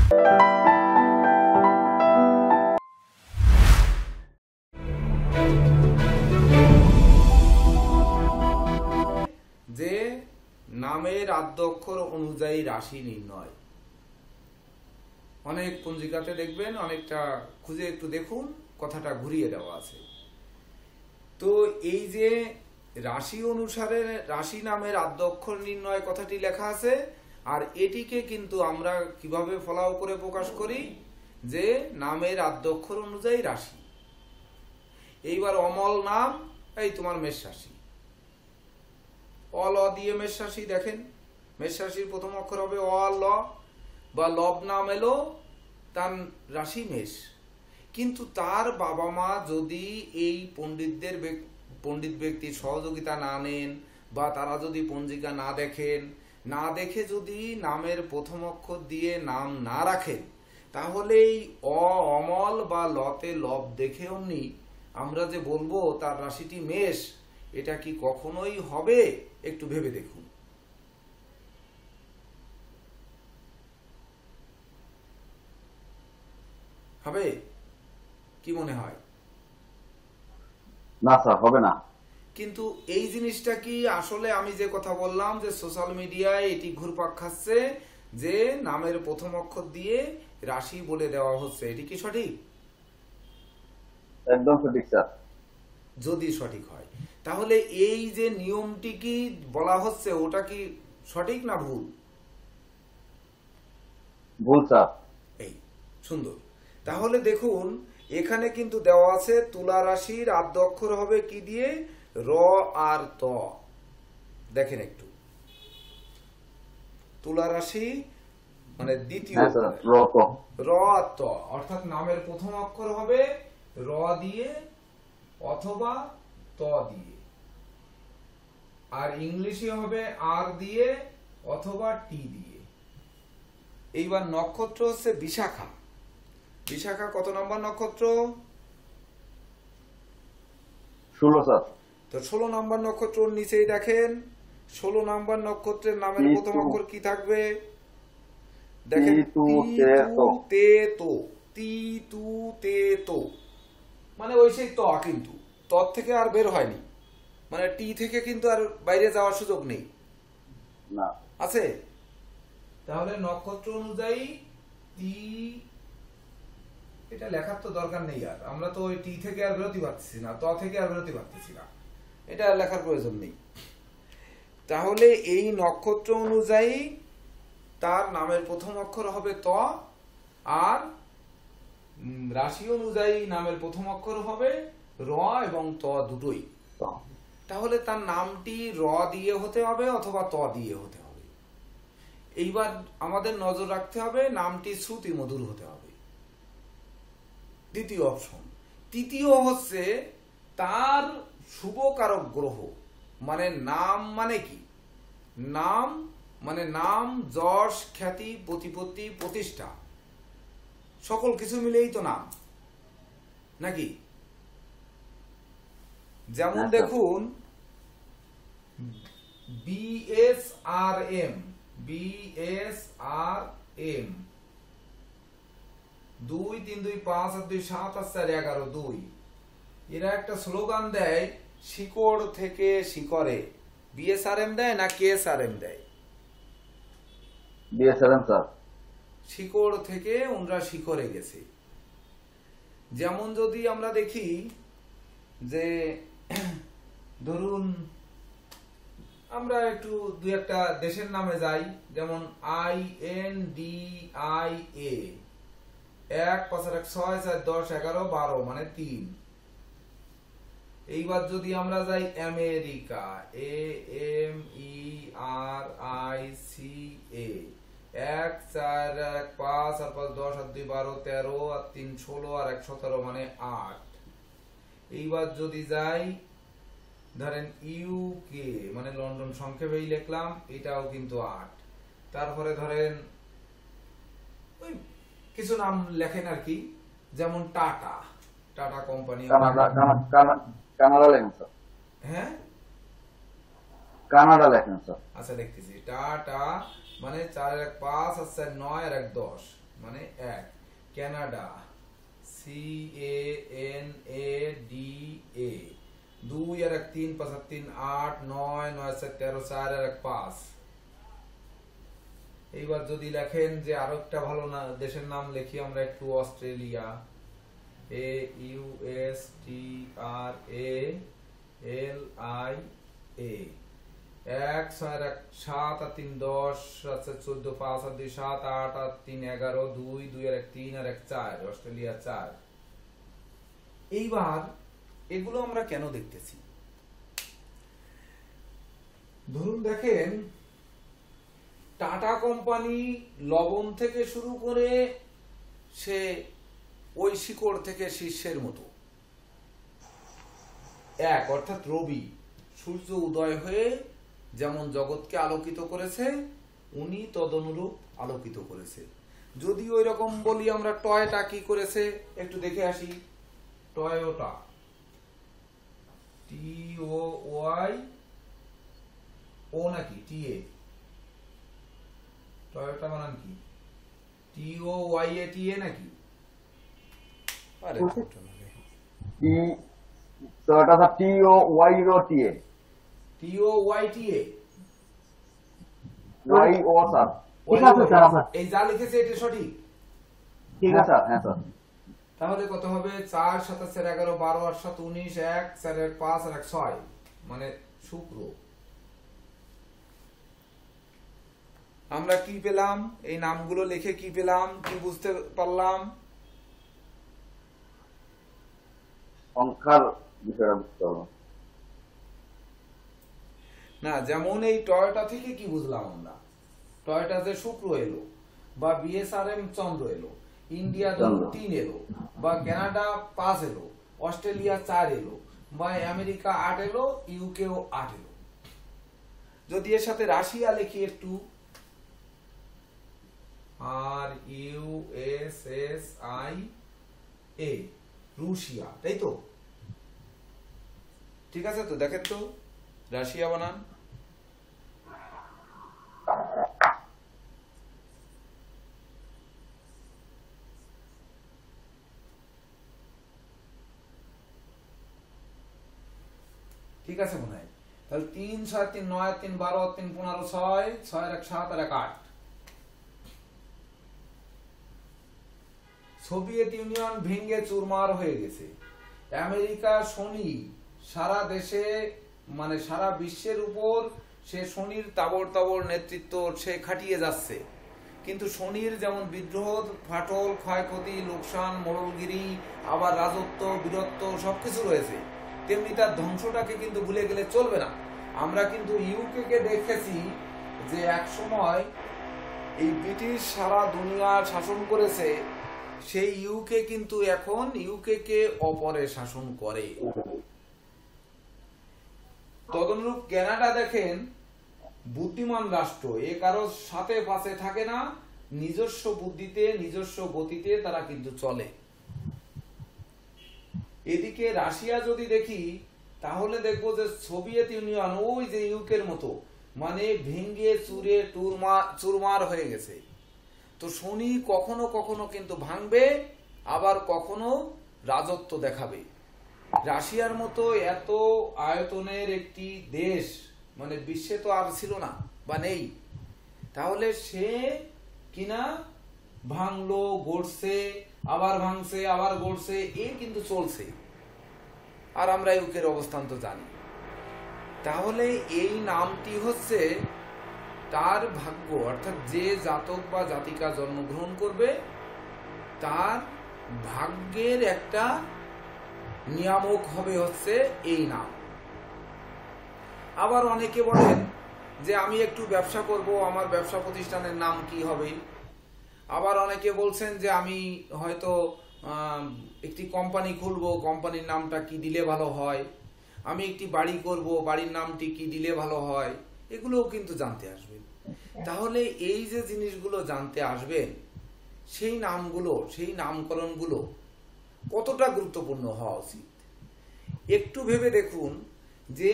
যে নামের আদ্যক্ষর অনুযায়ী রাশি নির্ণয়, অনেক পঞ্জিকাতে দেখবেন, অনেকটা খুঁজে একটু দেখুন, কথাটা ঘুরিয়ে দেওয়া আছে। তো এই যে রাশি অনুসারে রাশি নামের আদ্যক্ষর নির্ণয় কথাটি লেখা আছে, আর এটিকে কিন্তু আমরা কিভাবে ফলাও করে প্রকাশ করি, যে নামের আদ্যক্ষর অনুযায়ী রাশি। এইবার অমল নাম, এই তোমার মেষ রাশি, অল দিয়ে মেষ রাশি, দেখেন মেষ রাশির প্রথম অক্ষর হবে অ ল, বা লব নাম এলো, তার রাশি মেষ। কিন্তু তার বাবা মা যদি এই পণ্ডিত ব্যক্তির সহযোগিতা না নেন, বা তারা যদি পঞ্জিকা না দেখেন, না দেখে যদি নামের প্রথম অক্ষর দিয়ে নাম না রাখেন, তাহলে এই অমল বা লতে লব দেখে অমনি আমরা যে বলবো তার রাশিটি মেষ, এটা কি কখনোই হবে? একটু ভেবে দেখুন। হবে কি মনে হয়? না স্যার, হবে না। কিন্তু এই জিনিসটা কি আসলে আমি যে কথা বললাম যে সোশ্যাল মিডিয়ায় এটি ঘুরপাক খাচ্ছে, যে নামের প্রথম অক্ষর দিয়ে রাশি বলে দেওয়া হচ্ছে, এটি কি সঠিক? একদম সঠিক স্যার। যদি সঠিক হয়, তাহলে এই যে নিয়মটি কি বলা হচ্ছে, ওটা কি সঠিক না ভুল? ভুল স্যার। এই সুন্দর। তাহলে দেখুন, এখানে কিন্তু দেওয়া আছে তুলা রাশির আদ্য অক্ষর হবে কি দিয়ে? র আর ত। দেখেন একটু, তুলা রাশি মানে দ্বিতীয় র আর ত, অর্থাৎ নামের প্রথম অক্ষর হবে র দিয়ে অথবা ত দিয়ে, আর ইংলিশে হবে আর দিয়ে অথবা টি দিয়ে। এইবার নক্ষত্র হচ্ছে বিশাখা। বিশাখা কত নম্বর নক্ষত্র? 16 স্যার। তো 16 নম্বর নক্ষত্রের নিচেই দেখেন 16 নম্বর নক্ষত্রের নামের প্রথম অক্ষর কি থাকবে? দেখেন তে তো, মানে ওই সেই ত, কিন্তু ত থেকে আর বের হয়নি, মানে টি থেকে কিন্তু আর বাইরে যাওয়ার সুযোগ নেই, না আছে। তাহলে নক্ষত্র অনুযায়ী টি, এটা লেখার তো দরকার নেই, আর আমরা তো ওই টি থেকে আর বেরোতে পারতেছি না, ত থেকে আর বেরোতে পারতেছি না, এটা লেখার প্রয়োজন নেই। তাহলে এই নক্ষত্র অনুযায়ী তার নামের প্রথম অক্ষর হবে ত, আর রাশি অনুযায়ী নামের প্রথম অক্ষর হবে র এবং ত দুটোই। তাহলে তার নামটি র দিয়ে হতে হবে অথবা ত দিয়ে হতে হবে। এইবার আমাদের নজর রাখতে হবে নামটি শ্রুতি মধুর হতে হবে, দ্বিতীয় অপশন। তৃতীয় হচ্ছে তার শুভকারক গ্রহ, মানে নাম মানে কি? নাম মানে নাম, যশ, খ্যাতি, প্রতিপত্তি, প্রতিষ্ঠা, সকল কিছু মিলেই তো নাম, নাকি? যেমন দেখুন BSRM 2 3 2 5 আর 2 7 আর 4 11 2, এরা একটা স্লোগান দেয়, শিকড় থেকে শিকরে। BSRM দেয় না KSRM দেয়? BSRM sir. শিকড় থেকে ওনরা শিখরে গেছে। যেমন যদি আমরা দেখি যে ধরুন আমরা একটু দুই একটা দেশের নামে যাই, যেমন INDIA, 1 5 1 6 4 10 11 12 মানে 3। এইবার যদি আমরা যাই আমেরিকা, AMERICA, 1 4 1 5 আর 5 10 আর 2 12 13 আর 3 16 আর 1 17 মানে 8। এইবার যদি যাই ধরেন UK মানে লন্ডন, সংক্ষেপেই লিখলাম, এটাও কিন্তু 8। তারপরে ধরেন ওই কিছু নাম লেখেন আর কি, যেমন টাটা কোম্পানি, কানাডা লেখেন স্যার। হ্যাঁ কানাডা লেখেন স্যার। আচ্ছা দেখতেছি, টাটা মানে 4 1 5 আর 4 9 আর 1 10, মানে 1 কানাডা CANADA 2 আর 1 3 5 আর 3 8 9 9 7 13 4 আর 1 5। এইবার যদি লেখেন যে আরো একটা ভালো না দেশের নাম লিখি আমরা একটু অস্ট্রেলিয়া AUSTRALIA 1 6 আর 1 7 আর 3 10 14 5 আর 2 7 8 আর 3 11 2 2 আর 1 3 আর 1 4 অস্ট্রেলিয়া 4। এইবার এগুলো আমরা কেন দেখতেছি? ধরুন দেখেন টাটা কোম্পানি লবণ থেকে শুরু করে সে ওই শিকড় থেকে শীর্ষের মতো এক, অর্থাৎ রবি সূর্য উদয় হয়ে যেমন জগৎকে আলোকিত করেছে উনি তদনুরূপ আলোকিত করেছে। যদি ওই রকম বলি আমরা টয়টা কি করেছে একটু দেখে আসি। টয়োটা TOY ও নাকি TA টয়োটা বানান কি TOYATA নাকি? আরে Toyota sir TOYOTA TOYTA YO sir. ঠিক আছে স্যার আপনার এই যা লিখেছে এটা সঠিক? ঠিক হ্যাঁ আছে স্যার, হ্যাঁ স্যার। তাহলে কত হবে? 4 7 4 11 12 8 7 19 1 4 1 5 আর 1 6 মানে শুক্র। আমরা কি পেলাম? এই নামগুলো লিখে কি পেলাম, কি বুঝতে পারলাম? সংখ্যার বিষয়টা বুঝতে পারলাম না, যেমন এই টয়োটা থেকে কি বুঝলাম আমরা? টয়োটা যে শুক্র এলো, বা BSRM চন্দ্র এলো, ইন্ডিয়া 3 এলো, বা কানাডা 5 এলো, অস্ট্রেলিয়া 4 এলো, বা আমেরিকা 8 এলো, ইউকেও 8 এলো। যদি এর সাথে রাশিয়া লিখি একটু RUSSIA রুশিয়া, তাই তো? ঠিক আছে তো, দেখেন তো রাশিয়া বানান। ঠিক আছে মনে হয়। তাহলে 3 6 3 9 3 12 3 15 6 6 আর 1 7 আর 1 8। সোভিয়েত ইউনিয়ন ভেঙে চুরমার হয়ে গেছে। আমেরিকা শনি সারা দেশে মানে সারা বিশ্বের উপর সে শনির তাবড় তাবড় নেতৃত্ব সে খাটিয়ে যাচ্ছে। কিন্তু শনির যেমন বিদ্রোহ, ফাটল, ক্ষয়ক্ষতি, লোকসান, মোড়লগিরি, আবার রাজত্ব, বীরত্ব সবকিছু রয়েছে, তেমনি তার ধ্বংসটাকে কিন্তু ভুলে গেলে চলবে না। আমরা কিন্তু ইউকে কে দেখেছি যে এক সময় এই ব্রিটিশ সারা দুনিয়া শাসন করেছে, সেই ইউকে কিন্তু এখন ইউকে কে অপরে শাসন করে। তদনুরূপ কানাডা দেখেন বুদ্ধিমান রাষ্ট্র, এ কারো সাথে পাশে থাকে না, নিজস্ব বুদ্ধিতে নিজস্ব গতিতে তারা কিন্তু চলে। এদিকে রাশিয়া যদি দেখি তাহলে দেখবো যে সোভিয়েত ইউনিয়ন ওই যে ইউকের মতো মানে ভেঙ্গে চুরে চুরমার হয়ে গেছে। তো শনি কখনো কখনো কিন্তু ভাঙবে, আবার কখনো রাজত্ব দেখাবে। রাশিয়ার মতো এত আয়তনের একটি দেশ মানে বিশ্বে তো আর ছিল না বা নেই, তাহলে সে কিনা ভাঙলো, গড়ছে, আবার ভাঙছে, আবার গড়ছে, এ কিন্তু চলছে। আর আমরা ইউকের অবস্থান তো জানি। তাহলে এই নামটি হচ্ছে তার ভাগ্য, অর্থাৎ যে জাতক বা জাতিকা জন্মগ্রহণ করবে তার ভাগ্যের একটা নিয়ামক হবে হচ্ছে এই নাম। আবার অনেকে বলেন যে আমি একটু ব্যবসা করব, আমার ব্যবসা প্রতিষ্ঠানের নাম কি হবে। আবার অনেকে বলছেন যে আমি হয়তো একটি কোম্পানি খুলবো, কোম্পানির নামটা কি দিলে ভালো হয়। আমি একটি বাড়ি করব, বাড়ির নামটি কি দিলে ভালো হয়। এগুলোও কিন্তু জানতে আসবেন। তাহলে এই যে জিনিসগুলো জানতে আসবেন, সেই নামগুলো, সেই নামকরণগুলো কতটা গুরুত্বপূর্ণ হওয়া উচিত একটু ভেবে দেখুন। যে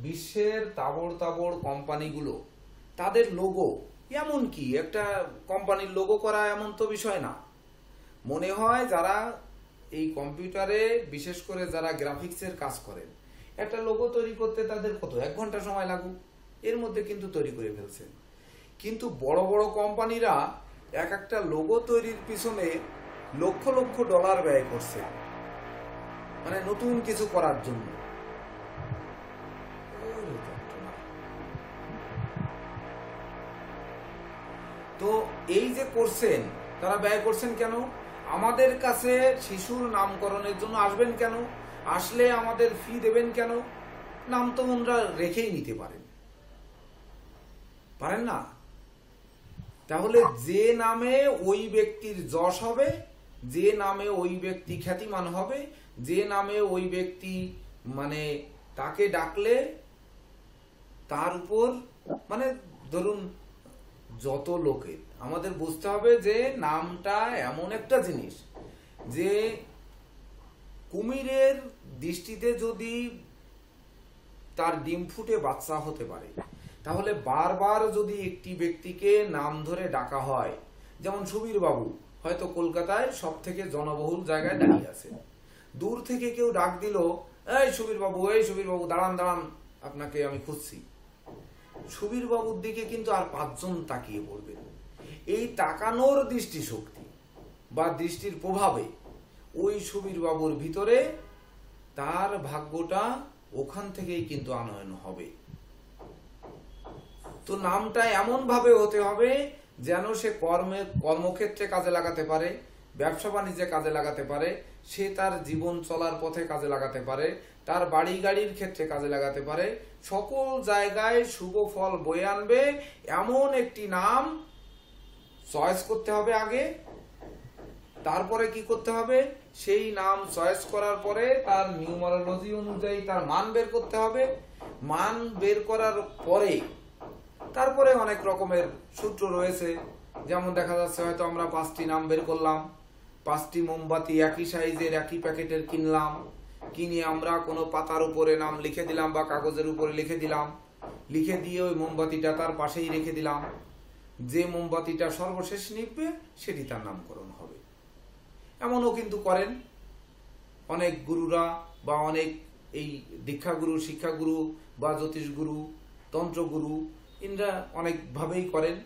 বিশ্বের তাবড় তাবড় কোম্পানিগুলো তাদের লোগো এমন কি একটা কোম্পানির লোগো করা এমন তো বিষয় না। মনে হয় যারা এই কম্পিউটারে বিশেষ করে যারা গ্রাফিক্সের কাজ করেন, একটা লোগো তৈরি করতে তাদের কত 1 ঘন্টা সময় লাগুক, এর মধ্যে কিন্তু তৈরি করে ফেলছেন। কিন্তু বড় বড় কোম্পানিরা এক একটা লোগো তৈরির পিছনে লক্ষ লক্ষ ডলার ব্যয় করছে, মানে নতুন কিছু করার জন্য। তো এই যে করছেন, তারা ব্যয় করছেন কেন? আমাদের কাছে শিশুর নামকরণের জন্য আসবেন কেন? আসলে আমাদের ফি দেবেন কেন? নাম তো ওনারা রেখেই নিতে পারেন না? তাহলে যে নামে ওই ব্যক্তির যশ হবে, যে নামে ওই ব্যক্তি খ্যাতিমান হবে, যে নামে ওই ব্যক্তি মানে তাকে ডাকলে তার উপর মানে ধরুন যত লোকের, আমাদের বুঝতে হবে যে নামটা এমন একটা জিনিস যে কুমিরের দৃষ্টিতে যদি তার ডিম ফুটে বাচ্চা হতে পারে, তাহলে বারবার যদি একটি ব্যক্তিকে নাম ধরে ডাকা হয়, যেমন সুবীর বাবু হয়তো কলকাতায় সব থেকে জনবহুল জায়গায় দাঁড়িয়ে আছে, দূর থেকে কেউ ডাক দিল, এই সুবীর বাবু, এই সুবীর বাবু, দাঁড়ান দাঁড়ান, আপনাকে আমি খুঁজছি। সুবীর বাবুর দিকে কিন্তু আর 5 জন তাকিয়ে পড়বে। এই তাকানোর দৃষ্টিশক্তি বা দৃষ্টির প্রভাবে ওই সুবীর বাবুর ভিতরে তার ভাগ্যটা ওখান থেকেই কিন্তু আনয়ন হবে। তো নামটা এমন ভাবে হতে হবে যেন সে কর্মক্ষেত্রে কাজে লাগাতে পারে, ব্যবসা বাণিজ্যে কাজে লাগাতে পারে, সে তার জীবন চলার পথে কাজে লাগাতে পারে, তার বাড়ি গাড়ির ক্ষেত্রে কাজে লাগাতে পারে, সকল জায়গায় শুভ ফল বয়ে আনবে এমন একটি নাম চয়েস করতে হবে আগে। তারপরে কি করতে হবে? সেই নাম চয়েস করার পরে তার নিউমারোলজি অনুযায়ী তার মান বের করতে হবে। মান বের করার পরে তারপরে অনেক রকমের সূত্র রয়েছে, যেমন দেখা যাচ্ছে হয়তো আমরা 5টি নাম বের করলাম, 5টি মোমবাতি একই সাইজের একই প্যাকেটের কিনলাম, কিনে আমরা কোনো পাতার উপরে নাম লিখে দিলাম বা কাগজের উপরে লিখে দিলাম, লিখে দিয়ে ওই মোমবাতিটা তার পাশেই রেখে দিলাম। যে মোমবাতিটা সর্বশেষ নিভবে সেটি তার নামকরণ হবে। এমনও কিন্তু করেন অনেক গুরুরা বা অনেক এই দীক্ষাগুরু, শিক্ষাগুরু বা জ্যোতিষগুরু, তন্ত্রগুরু, ইনরা অনেকভাবেই করেন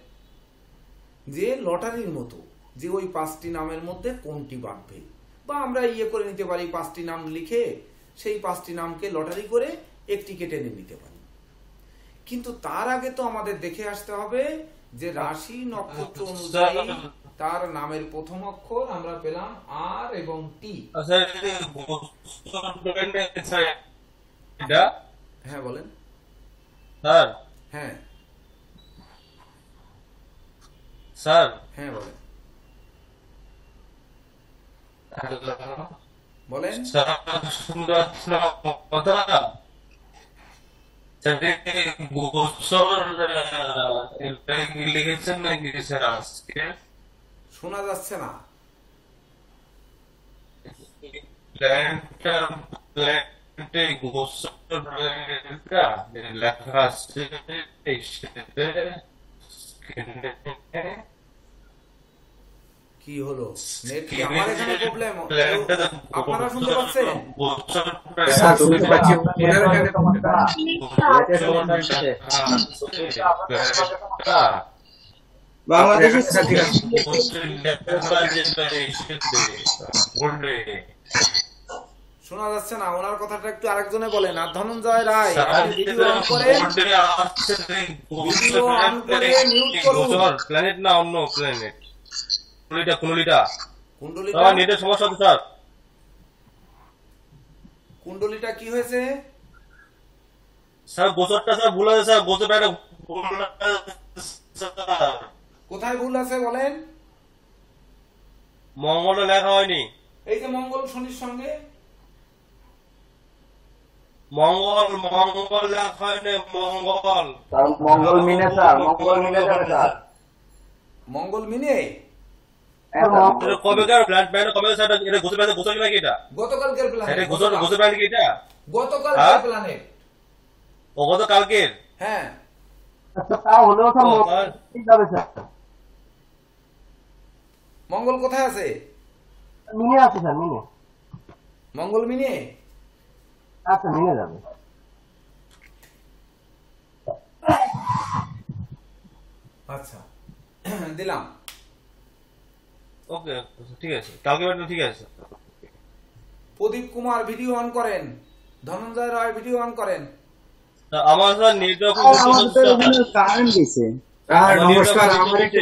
যে লটারির মতো, যে ওই 5টি নামের মধ্যে কোনটি বাঁধবে। বা আমরা করে নিতে পারি 5টি নাম লিখে সেই 5টি নামকে লটারি করে একটি কেটে নিতে পারি। কিন্তু তার আগে তো আমাদের দেখে আসতে হবে যে রাশি নক্ষত্র অনুযায়ী তার নামের প্রথম অক্ষর আমরা পেলাম আর এবং টি। হ্যাঁ বলেন স্যার। হ্যাঁ স্যার। হ্যাঁ বলেন বলেন লিখেছেন নাকি স্যার? আজকে শোনা যাচ্ছে না। লেখা আছে কি হলো? নেট কি আমার এখানে প্রবলেম? আপনারা শুনতে পাচ্ছেন? শোনা যাচ্ছে না ওনার কথাটা, একটু আরেকজনে বলেন। আর ধনঞ্জয় রায় ভিডিও অন করে মিউট করুন। প্ল্যানেট না অন্য প্ল্যানেট, কুণ্ডলিটা কুণ্ডলিটা নেটের সমস্যা তো স্যার। কুণ্ডলিটা কি হয়েছে স্যার? গোচরটা স্যার ভুল আছে স্যার, গোচরটা কোথায় ভুল আছে বলেন? মঙ্গলে লেখা হয়নি। এই যে মঙ্গল শনির সঙ্গে মঙ্গল মঙ্গল লেখা হয়নি। মঙ্গল মঙ্গল মিনে স্যার, মঙ্গল মিনে যাবে স্যার। মঙ্গল মিনে কবেকার প্ল্যান কবে স্যার? এটা গোচর নাকি? এটা গতকালকের প্ল্যানেট। এটা গোচর প্ল্যান কি? এটা গতকালকের প্ল্যানেট। ও গতকালকের? হ্যাঁ আচ্ছা তা হলেও স্যার ও, মঙ্গল ঠিক যাবে স্যার, মঙ্গল কোথায় আছে? মিনে আছে স্যার, মিনে। মঙ্গল মিনে? আচ্ছা মিনে যাবে। আচ্ছা দিলাম। ওকে, ঠিক আছে, কালকে ব্যাপারটা ঠিক আছে। প্রদীপ কুমার ভিডিও অন করেন, ধনঞ্জয় রায় ভিডিও অন করেন। তা আমার স্যার নেটওয়ার্ক কারেন্ট গেছে। নমস্কার, আমার একটু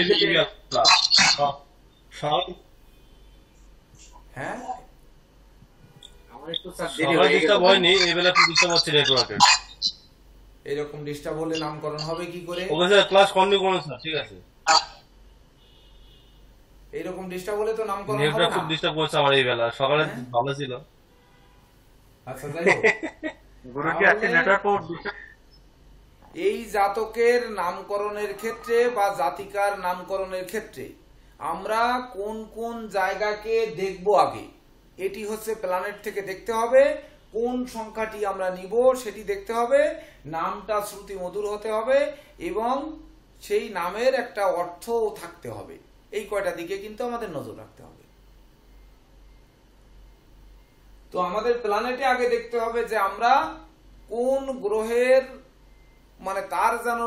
হ্যাঁ সবাই ডিস্টার্ব হয়নি, এই বেলা একটু ডিস্টার্ব হচ্ছে নেটওয়ার্কের। এরকম ডিস্টার্ব হলে নামকরণ হবে কি করে? ওকে স্যার, ক্লাস কন্টিনিউ করুন স্যার, ঠিক আছে। এইরকম ডিস্টার্ব হলে তো নামকরণ হবে নেটওয়ার্ক না। খুব ডিস্টার্ব করছে আমার এই বেলা, সকালে ভালো ছিল। আচ্ছা যাই হোক, গুরুজি আজকে নেটওয়ার্ক এই জাতকের নামকরণের ক্ষেত্রে বা জাতিকার নামকরণের ক্ষেত্রে আমরা কোন কোন জায়গাকে দেখব আগে, এটি হচ্ছে প্ল্যানেট থেকে দেখতে হবে। কোন সংখ্যাটি আমরা নিব সেটি দেখতে হবে, নামটা শ্রুতি মধুর হতে হবে এবং সেই নামের একটা অর্থও থাকতে হবে। এই কয়টা দিকে কিন্তু আমাদের নজর রাখতে হবে। তো আমাদের প্ল্যানেটে আগে দেখতে হবে যে আমরা কোন গ্রহের, মানে তার যেন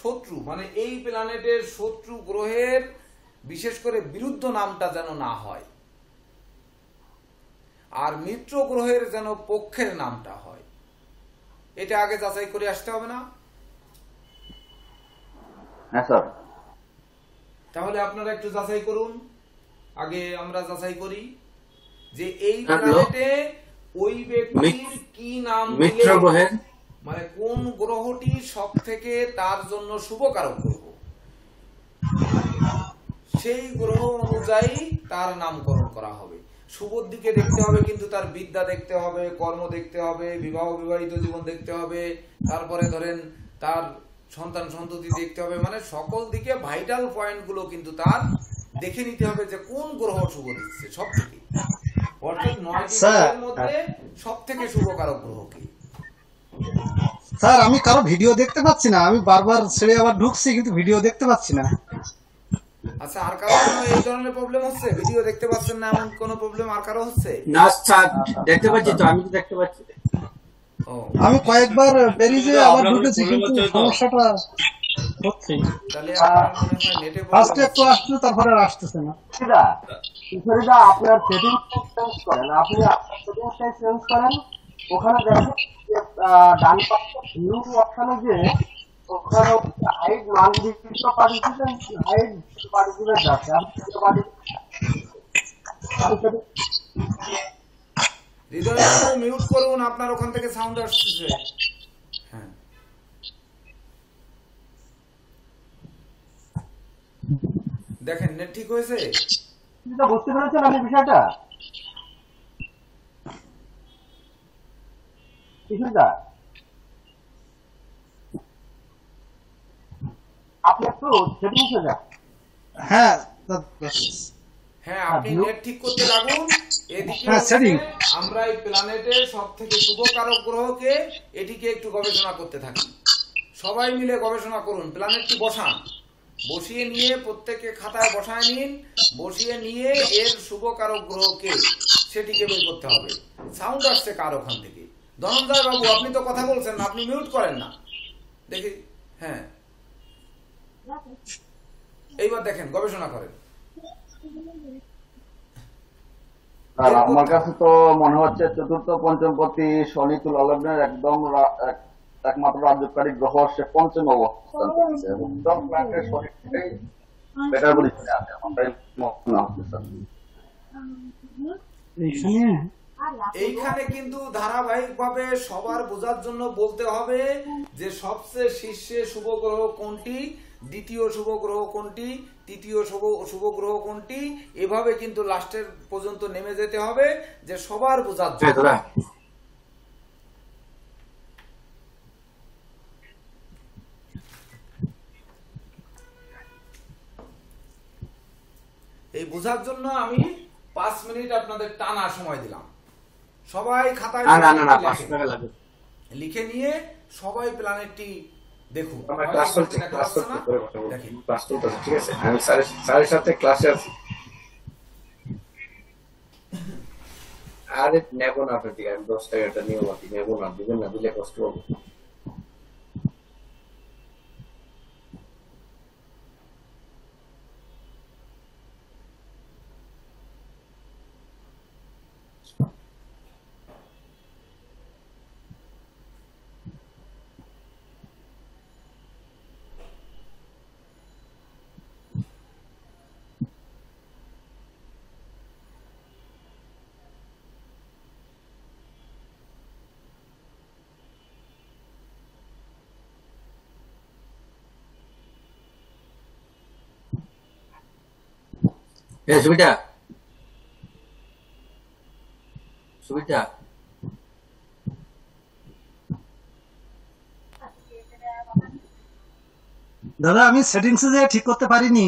শত্রু, মানে এই প্ল্যানেটের শত্রু গ্রহের বিশেষ করে বিরুদ্ধ নামটা যেন না হয়, আর মিত্র গ্রহের যেন পক্ষের নামটা হয়। এটা আগে যাচাই করে আসতে হবে না? হ্যাঁ স্যার। তাহলে আপনারা একটু যাচাই করুন। আগে আমরা যাচাই করি যে এই হ্যালো। প্ল্যানেটে ওই ব্যক্তির কি নাম মিত্র দিলে, গ্রহের মানে কোন গ্রহটি সব থেকে তার জন্য শুভকারক গ্রহ, সেই গ্রহ অনুযায়ী তার নামকরণ করা হবে। শুভর দিকে দেখতে হবে, কিন্তু তার বিদ্যা দেখতে হবে, কর্ম দেখতে হবে, বিবাহ বিবাহিত জীবন দেখতে হবে, তারপরে ধরেন তার সন্তান সন্ততি দেখতে হবে, মানে সকল দিকে ভাইটাল পয়েন্ট গুলো কিন্তু তার দেখে নিতে হবে যে কোন গ্রহ শুভ দিচ্ছে সব থেকে, অর্থাৎ 9টি গ্রহের মধ্যে সব থেকে শুভকারক গ্রহ কি। স্যার আমি কারো ভিডিও দেখতে পাচ্ছি না, আমি বারবার ছেড়ে আবার ঢুকছি কিন্তু ভিডিও দেখতে পাচ্ছি না। আচ্ছা, আর কারো কোনো এই ধরনের প্রবলেম হচ্ছে? ভিডিও দেখতে পাচ্ছেন না এমন কোনো প্রবলেম আর কারো হচ্ছে? না স্যার, দেখতে পাচ্ছি তো, আমি তো দেখতে পাচ্ছি। ও, আমি কয়েকবার বেরিয়ে আবার আপনার ঢুকেছি কোনো কিন্তু প্রবলেম হচ্ছে তো? সমস্যাটা হচ্ছে। তাহলে আপনার মনে হয় নেটে ফার্স্টে একটু আসছে, তারপরে আর আসতেছে না। কিশোরীদা, কিশোরীদা আপনার সেটিংস চেঞ্জ করেন, আপনি আপনার সেটিংসটাই চেঞ্জ করেন। ওখানে দেখেন যে ডান পাশে ভিউ অপশনে যে ওখানে হাইড নন ভিডিও পার্টিসিপেন্ট, হাইড পার্টিসিপেন্ট আছে। আপনি হৃদয় মিউট করুন, আপনার ওখান থেকে সাউন্ড আসছে। হ্যাঁ, দেখেন নেট ঠিক হয়েছে? বুঝতে পেরেছেন আপনি বিষয়টা? কিশোরীদা, আপনি একটু সেটিংসে যান। হ্যাঁ হ্যাঁ, আপনি নেট ঠিক করতে লাগুন। এদিকে হ্যাঁ, হচ্ছে setting। আমরা এই প্ল্যানেটের সব থেকে শুভকারক গ্রহকে, এটিকে একটু গবেষণা করতে থাকি। সবাই মিলে গবেষণা করুন, প্ল্যানেটটি বসান, বসিয়ে নিয়ে প্রত্যেকে খাতায় বসায় নিন, বসিয়ে নিয়ে এর শুভকারক গ্রহকে সেটিকে বের করতে হবে। সাউন্ড আসছে কার ওখান থেকে? ধনঞ্জয় বাবু, আপনি তো কথা বলছেন না, আপনি মিউট করেন না দেখি। হ্যাঁ, এইবার দেখেন, গবেষণা করেন। আর আমার কাছে তো মনে হচ্ছে চতুর্থ পঞ্চমপতি শনি তুলা লগ্নের একদম একমাত্র রাজ্যকারী গ্রহ, সে পঞ্চম অবস্থান করছে এবং প্ল্যানেটের শরীর থেকেই বেটার পজিশনে আছে। আমারটাই মনে হচ্ছে স্যার। এইখানে কিন্তু ধারাবাহিকভাবে সবার বোঝার জন্য বলতে হবে যে সবচেয়ে শীর্ষে শুভ গ্রহ কোনটি, দ্বিতীয় শুভ গ্রহ কোনটি, তৃতীয় শুভ গ্রহ কোনটি, এভাবে কিন্তু লাস্টের পর্যন্ত নেমে যেতে হবে যে সবার বোঝার জন্য। এই বোঝার জন্য আমি 5 মিনিট আপনাদের টানা সময় দিলাম। সবাই খাতায় লিখে নিয়ে সবাই প্ল্যানেটটি দেখুন আমার ক্লাস চলছে, দেখা ক্লাস যাচ্ছে চলছে, না? পরে কথা বলবো। দেখেন ক্লাস চলতেছে, ঠিক আছে, আমি স্যারের সাথে ক্লাসে আছি। আরে নেবো না আপনার থেকে, আমি 10 টাকাটা নিয়েও আছি, নেবো না, দিবেন না, দিলে কষ্ট পাবো। সুবিধা সুবিধা দাদা আমি সেটিংসে যে ঠিক করতে পারিনি।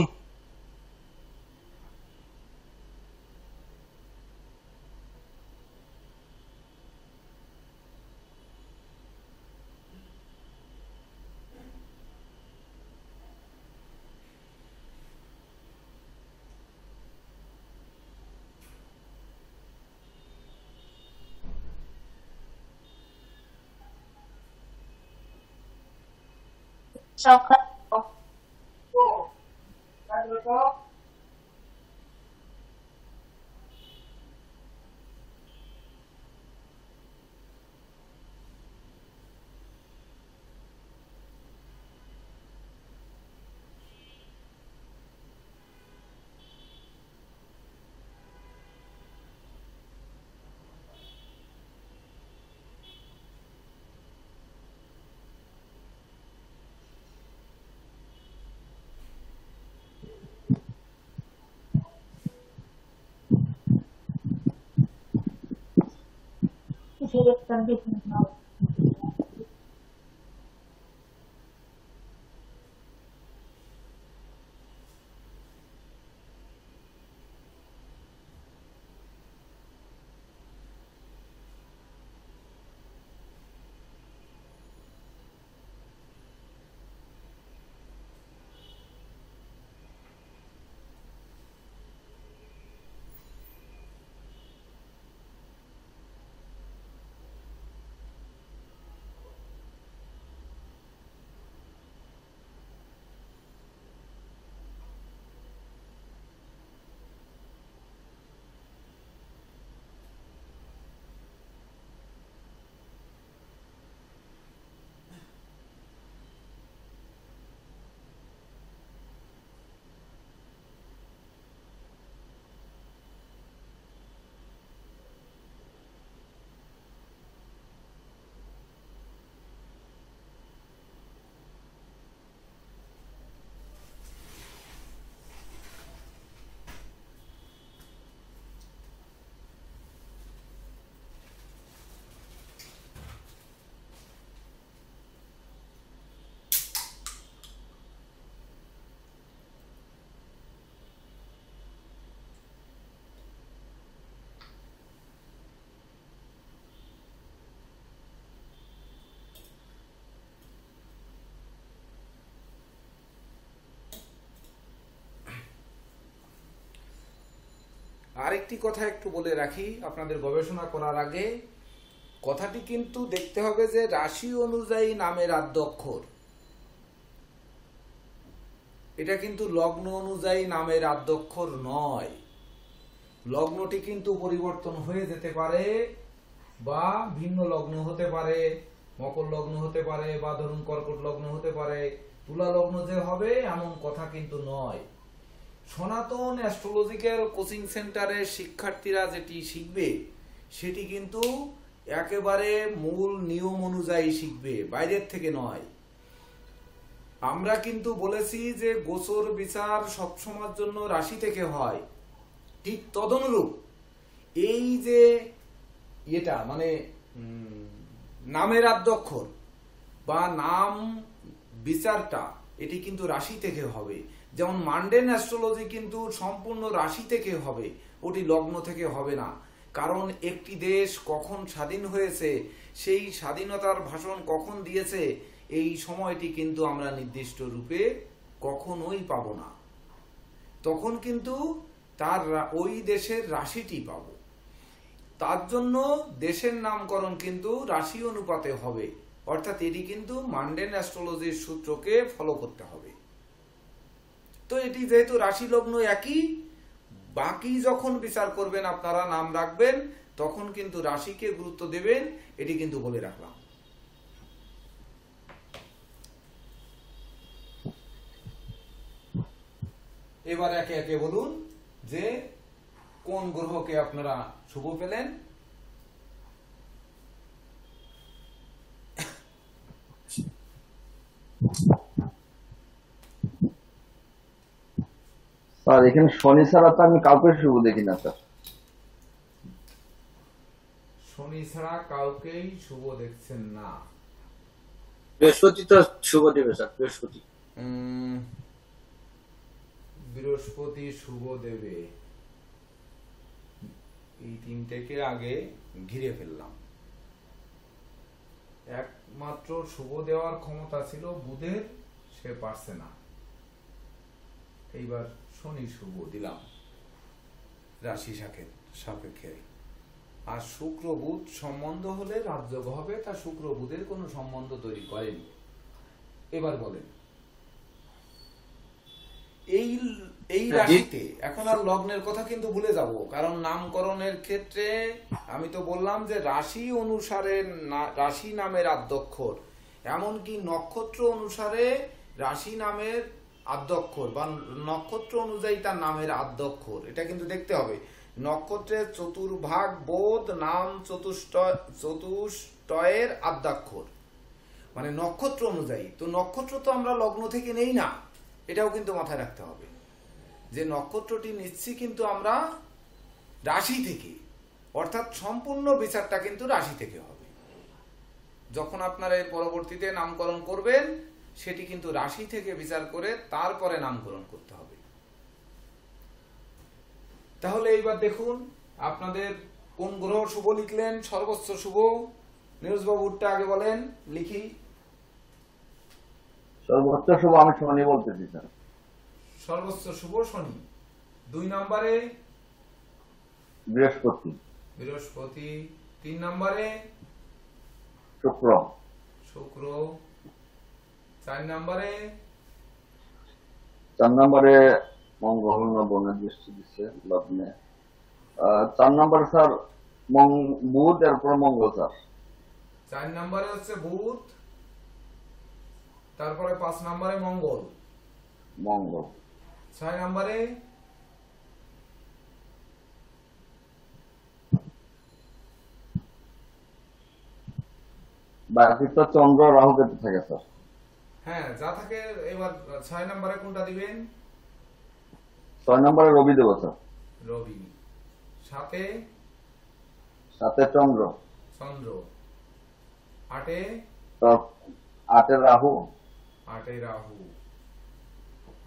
আরেকটি কথা একটু বলে রাখি আপনাদের গবেষণা করার আগে, কথাটি কিন্তু দেখতে হবে যে রাশি অনুযায়ী নামের আদ্যক্ষর, এটা কিন্তু লগ্ন অনুযায়ী নামের আদ্যক্ষর নয়। লগ্নটি কিন্তু পরিবর্তন হয়ে যেতে পারে, বা ভিন্ন লগ্ন হতে পারে, মকর লগ্ন হতে পারে, বা ধরুন কর্কট লগ্ন হতে পারে, তুলা লগ্ন যে হবে এমন কথা কিন্তু নয়। সনাতন অ্যাস্ট্রোলজিক্যাল কোচিং সেন্টারের শিক্ষার্থীরা যেটি শিখবে সেটি কিন্তু একেবারে মূল নিয়ম অনুযায়ী শিখবে, বাইরের থেকে নয়। আমরা কিন্তু বলেছি যে গোচর বিচার সবসময়ের জন্য রাশি থেকে হয়, ঠিক তদনুরূপ এই যে এটা মানে নামের আদ্যক্ষর বা নাম বিচারটা এটি কিন্তু রাশি থেকে হবে। যেমন মান্ডেন অ্যাস্ট্রোলজি কিন্তু সম্পূর্ণ রাশি থেকে হবে, ওটি লগ্ন থেকে হবে না। কারণ একটি দেশ কখন স্বাধীন হয়েছে, সেই স্বাধীনতার ভাষণ কখন দিয়েছে, এই সময়টি কিন্তু আমরা নির্দিষ্ট রূপে কখনোই পাবো না। তখন কিন্তু তার ওই দেশের রাশিটি পাবো। তার জন্য দেশের নামকরণ কিন্তু রাশি অনুপাতে হবে, অর্থাৎ এটি কিন্তু মান্ডেন অ্যাস্ট্রোলজির সূত্রকে ফলো করতে হবে। তো এটি যেহেতু রাশি লগ্ন একই, বাকি যখন বিচার করবেন আপনারা নাম রাখবেন তখন কিন্তু রাশিকে গুরুত্ব দেবেন, এটি কিন্তু বলে রাখলাম। এবার একে একে বলুন যে কোন গ্রহকে আপনারা শুভ পেলেন। স্যার এখানে শনি ছাড়া তো আমি কাউকে শুভ দেখি না স্যার। শনি ছাড়া কাউকেই শুভ দেখছেন না? বৃহস্পতি তো শুভ দেবে স্যার, বৃহস্পতি। বৃহস্পতি শুভ দেবে, এই তিনটাকে আগে ঘিরে ফেললাম। একমাত্র শুভ দেওয়ার ক্ষমতা ছিল বুধের, সে পারছে না। এইবার শনি শুভ দিলাম রাশি সাপেক্ষে। আর শুক্র বুধ সম্বন্ধ হলে রাজযোগ হবে, তা শুক্র বুধের কোনো সম্বন্ধ তৈরি করেনি। এবার বলেন এই রাশিতে, এখন আর লগ্নের কথা কিন্তু ভুলে যাব, কারণ নামকরণের ক্ষেত্রে আমি তো বললাম যে রাশি অনুসারে রাশি নামের আদ্যক্ষর, এমনকি নক্ষত্র অনুসারে রাশি নামের আদ্যক্ষর বা নক্ষত্র অনুযায়ী তার নামের আদ্যক্ষর, এটা কিন্তু দেখতে হবে। নক্ষত্রের চতুর্ভাগ বোধ নাম চতুষ্টয়ের আদ্যাক্ষর, মানে নক্ষত্র অনুযায়ী। তো নক্ষত্র তো আমরা লগ্ন থেকে নেই না, এটাও কিন্তু মাথায় রাখতে হবে যে নক্ষত্রটি নিচ্ছি কিন্তু আমরা রাশি থেকে, অর্থাৎ সম্পূর্ণ বিচারটা কিন্তু রাশি থেকে হবে। যখন আপনারা এর পরবর্তীতে নামকরণ করবেন সেটি কিন্তু রাশি থেকে বিচার করে তারপরে নামকরণ করতে হবে। তাহলে এইবার দেখুন আপনাদের কোন গ্রহ শুভ লিখলেন, সর্বোচ্চ শুভ। নীরজবাবুরটা আগে বলেন, লিখি। সর্বোচ্চ শুভ আমি শনি বলতেছি স্যার। সর্বোচ্চ শুভ শনি। 2 নম্বরে বৃহস্পতি। 3 নম্বরে শুক্র। 4 নম্বরে মঙ্গল নবমের দৃষ্টি দিচ্ছে লগ্নে। 4 নম্বরে স্যার বুধ, এরপর মঙ্গল স্যার। 4 নম্বরে হচ্ছে বুধ, তারপরে 5 নম্বরে মঙ্গল। 6 নম্বরে বাকি তো চন্দ্র রাহু কেতু থাকে স্যার। হ্যাঁ যা থাকে। এবার 6 নম্বরে কোনটা দিবেন? 6 নম্বরে রবি দেব স্যার। রবি। 7-এ চন্দ্র। 8-এ 8-এ রাহু। 8-এ রাহু।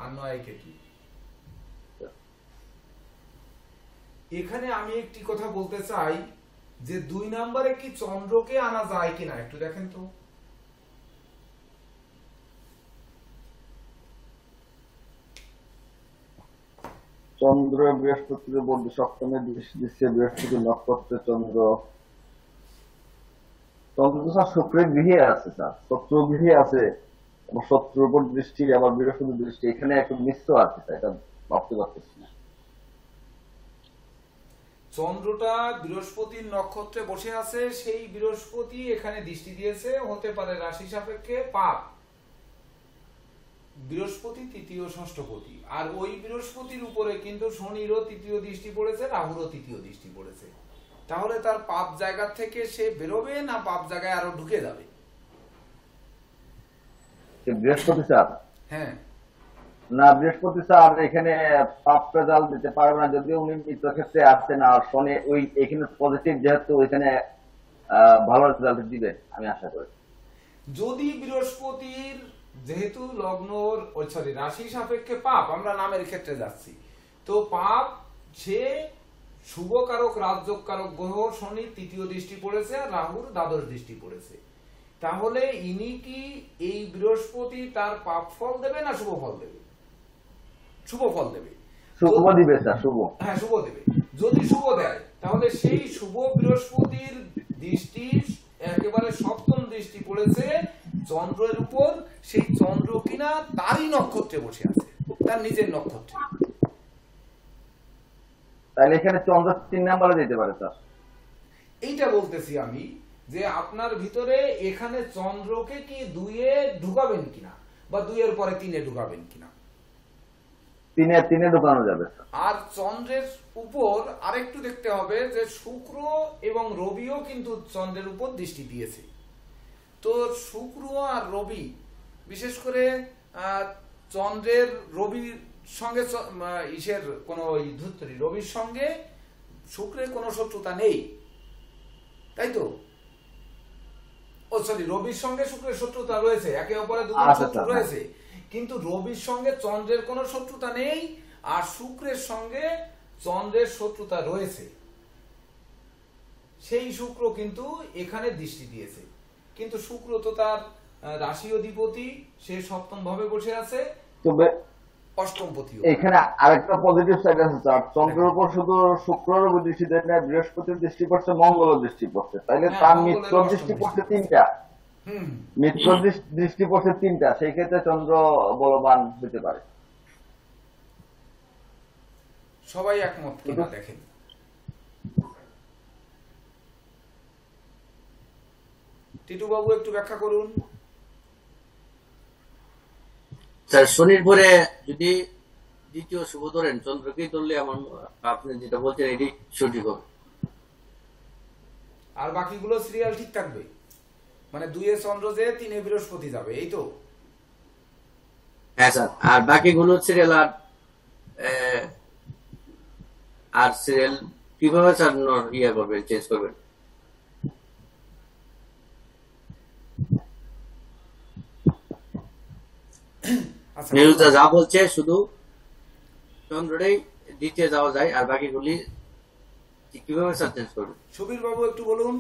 আর 9-এ কেতু। এখানে আমি একটি কথা বলতে চাই যে 2 নম্বরে কি চন্দ্রকে আনা যায় কিনা একটু দেখেন তো। চন্দ্র বৃহস্পতির বন্ধু সপ্তমে দৃষ্টি দিচ্ছে, বৃহস্পতি নক্ষত্রে চন্দ্র। চন্দ্র তো স্যার শুক্রের গৃহে আছে স্যার, শত্রু গৃহে আছে, শত্রুর উপর দৃষ্টি, আবার বৃহস্পতির দৃষ্টি, এখানে একটু মিশ্র আছে স্যার, এটা ভাবতে পারতেছি না। চন্দ্রটা বৃহস্পতির নক্ষত্রে বসে আছে, সেই বৃহস্পতি এখানে দৃষ্টি দিয়েছে, হতে পারে রাশি সাপেক্ষে পাপ। বৃহস্পতি তৃতীয় ষষ্ঠপতি, আর ওই বৃহস্পতির উপরে কিন্তু শনিরও তৃতীয় দৃষ্টি পড়েছে, রাহুরও তৃতীয় দৃষ্টি পড়েছে। তাহলে তার পাপ জায়গা থেকে সে বেরোবে না পাপ জায়গায় আরো ঢুকে যাবে? বৃহস্পতি স্যার, হ্যাঁ না বৃহস্পতি স্যার এখানে পাপ রেজাল্ট দিতে পারবে না, যদিও উনি মিত্র ক্ষেত্রে আসছেন, আর শনি ওই এখানে পজিটিভ, যেহেতু ওইখানে ভালো রেজাল্ট দিবে আমি আশা করি। যদি বৃহস্পতির যেহেতু লগ্ন রাশি সাপেক্ষে পাপ, আমরা নামের ক্ষেত্রে যাচ্ছি, তো পাপ সে শুভকারক রাজযোগকারক গ্রহ শনি তৃতীয় দৃষ্টি পড়েছে, আর রাহুর দ্বাদশ দৃষ্টি পড়েছে। তাহলে ইনি কি এই বৃহস্পতি তার পাপ ফল দেবে না শুভ ফল দেবে? শুভ ফল দেবে। শুভ দিবে স্যার, শুভ। হ্যাঁ, শুভ দেবে। যদি শুভ দেয় তাহলে সেই শুভ বৃহস্পতির দৃষ্টি একেবারে সপ্তম দৃষ্টি পড়েছে চন্দ্রের উপর। সেই চন্দ্র কিনা তারই নক্ষত্রে বসে আছে, তার নিজের নক্ষত্রে। তাহলে এখানে চন্দ্র 3 নাম্বারে যেতে পারে স্যার। এইটা বলতেছি আমি যে আপনার ভিতরে এখানে চন্দ্রকে কি 2-এ ঢুকাবেন কিনা বা 2-এর পরে 3-এ ঢুকাবেন কিনা। 3-এ ঢুকানো যাবে স্যার। আর চন্দ্রের উপর আরেকটু দেখতে হবে যে শুক্র এবং রবিও কিন্তু চন্দ্রের উপর দৃষ্টি দিয়েছে। তো শুক্র আর রবি, বিশেষ করে চন্দ্রের রবির সঙ্গে ইসের কোনো রবির সঙ্গে শুক্রের কোনো শত্রুতা নেই, তাই তো? ও সরি, রবির সঙ্গে শুক্রের শত্রুতা রয়েছে, একে অপরের দুজন শত্রু রয়েছে, কিন্তু রবির সঙ্গে চন্দ্রের কোনো শত্রুতা নেই, আর শুক্রের সঙ্গে চন্দ্রের শত্রুতা রয়েছে। সেই শুক্র কিন্তু এখানে দৃষ্টি দিয়েছে, কিন্তু শুক্র তো তার রাশি অধিপতি, সে সপ্তম ভাবে বসে আছে, তবে অষ্টমপতিও। এখানে আরেকটা পজিটিভ সাইড আছে স্যার। চন্দ্রের উপর শুধু শুক্রের উপর দৃষ্টি দেয় না, বৃহস্পতির দৃষ্টি পড়ছে, মঙ্গলের দৃষ্টি পড়ছে। তাইলে তার মিত্র দৃষ্টি পড়ছে 3টা, মিত্র দৃষ্টি পড়ছে 3টা। সেই ক্ষেত্রে চন্দ্র বলবান হতে পারে। সবাই একমত কিনা দেখেন। টিটু বাবু একটু ব্যাখ্যা করুন। স্যার, শনির পরে যদি দ্বিতীয় শুভ ধরেন, চন্দ্রকেই ধরলে এমন আপনি যেটা বলছেন এটি সঠিক হবে। আর বাকিগুলো সিরিয়াল ঠিক থাকবে, মানে 2-এ চন্দ্র যে 3-এ বৃহস্পতি যাবে, এই তো? হ্যাঁ স্যার, আর বাকিগুলো সিরিয়াল আর সিরিয়াল কিভাবে স্যার ইয়ে করবেন, চেঞ্জ করবেন? নিউজটা যা বলছে শুধু চন্দ্রটাই দ্বিতীয় যাওয়া যায়, আর বাকিগুলি কিভাবে স্যার চেঞ্জ করবেন? সুবীর বাবু একটু বলুন।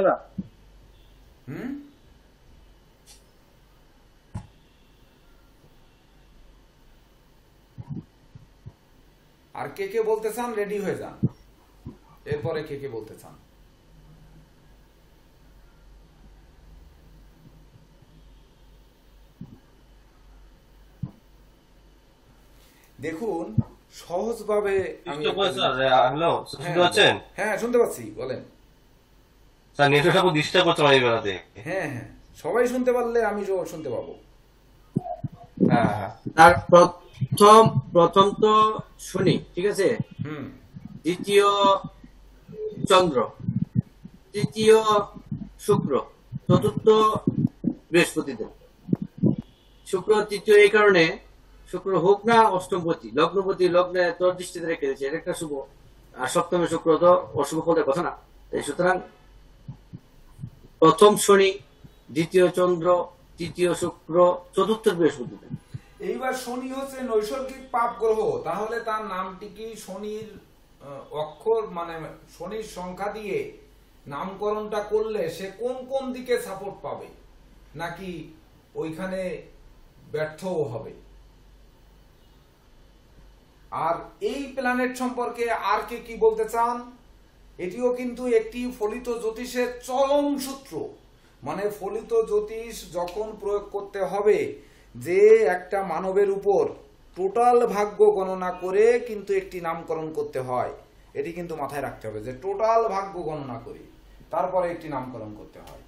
না আর কে কে বলতে চান রেডি হয়ে যান, এরপরে কে কে বলতে চান। দেখুন সহজভাবে আমি হ্যালো, শুনতে পাচ্ছেন? হ্যাঁ শুনতে পাচ্ছি, বলেন। স্যার নেটওয়ার্ক ডিস্টার্ব করছে আমার এই বেলাতে। হ্যাঁ হ্যাঁ, সবাই শুনতে পারলে আমি শুনতে পাবো। হ্যাঁ, তার প্রথম তো শনি, ঠিক আছে, দ্বিতীয় চন্দ্র, তৃতীয় শুক্র, চতুর্থ বৃহস্পতিতে। শুক্র তৃতীয় এই কারণে, শুক্র হোক না অষ্টমপতি, লগ্নপতি, লগ্নে তোর দৃষ্টিতে রেখে দিয়েছে, এটা একটা শুভ। আর সপ্তমে শুক্র তো অশুভ ফলের কথা না। সুতরাং প্রথম শনি, দ্বিতীয় চন্দ্র, তৃতীয় শুক্র, চতুর্থ বৃহস্পতিতে। এইবার শনি হচ্ছে নৈসর্গিক পাপ গ্রহ, তাহলে তার নামটি কি শনির অক্ষর মানে শনির সংখ্যা দিয়ে নামকরণটা করলে সে কোন কোন দিকে সাপোর্ট পাবে, নাকি ওইখানে ব্যর্থও হবে? আর এই প্ল্যানেট সম্পর্কে আর কে কি বলতে চান? এটিও কিন্তু একটি ফলিত জ্যোতিষের চরম সূত্র। মানে ফলিত জ্যোতিষ যখন প্রয়োগ করতে হবে, যে একটা মানবের উপর টোটাল ভাগ্য গণনা করে কিন্তু একটি নামকরণ করতে হয়, এটি কিন্তু মাথায় রাখতে হবে যে টোটাল ভাগ্য গণনা করে তারপরে একটি নামকরণ করতে হয়।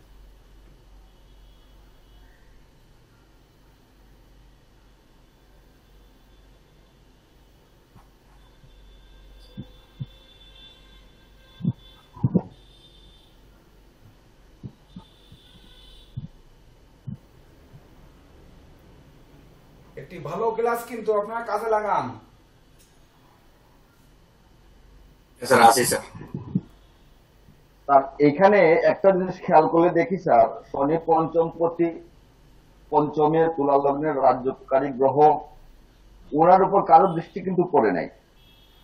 একটি ভালো ক্লাস কিন্তু আপনারা কাজে লাগান। স্যার এখানে একটা জিনিস খেয়াল করলে দেখি স্যার, শনি পঞ্চমপতি, পঞ্চমের তুলা লগ্নের রাজ্যকারী গ্রহ, ওনার উপর কারো দৃষ্টি কিন্তু পড়ে নাই।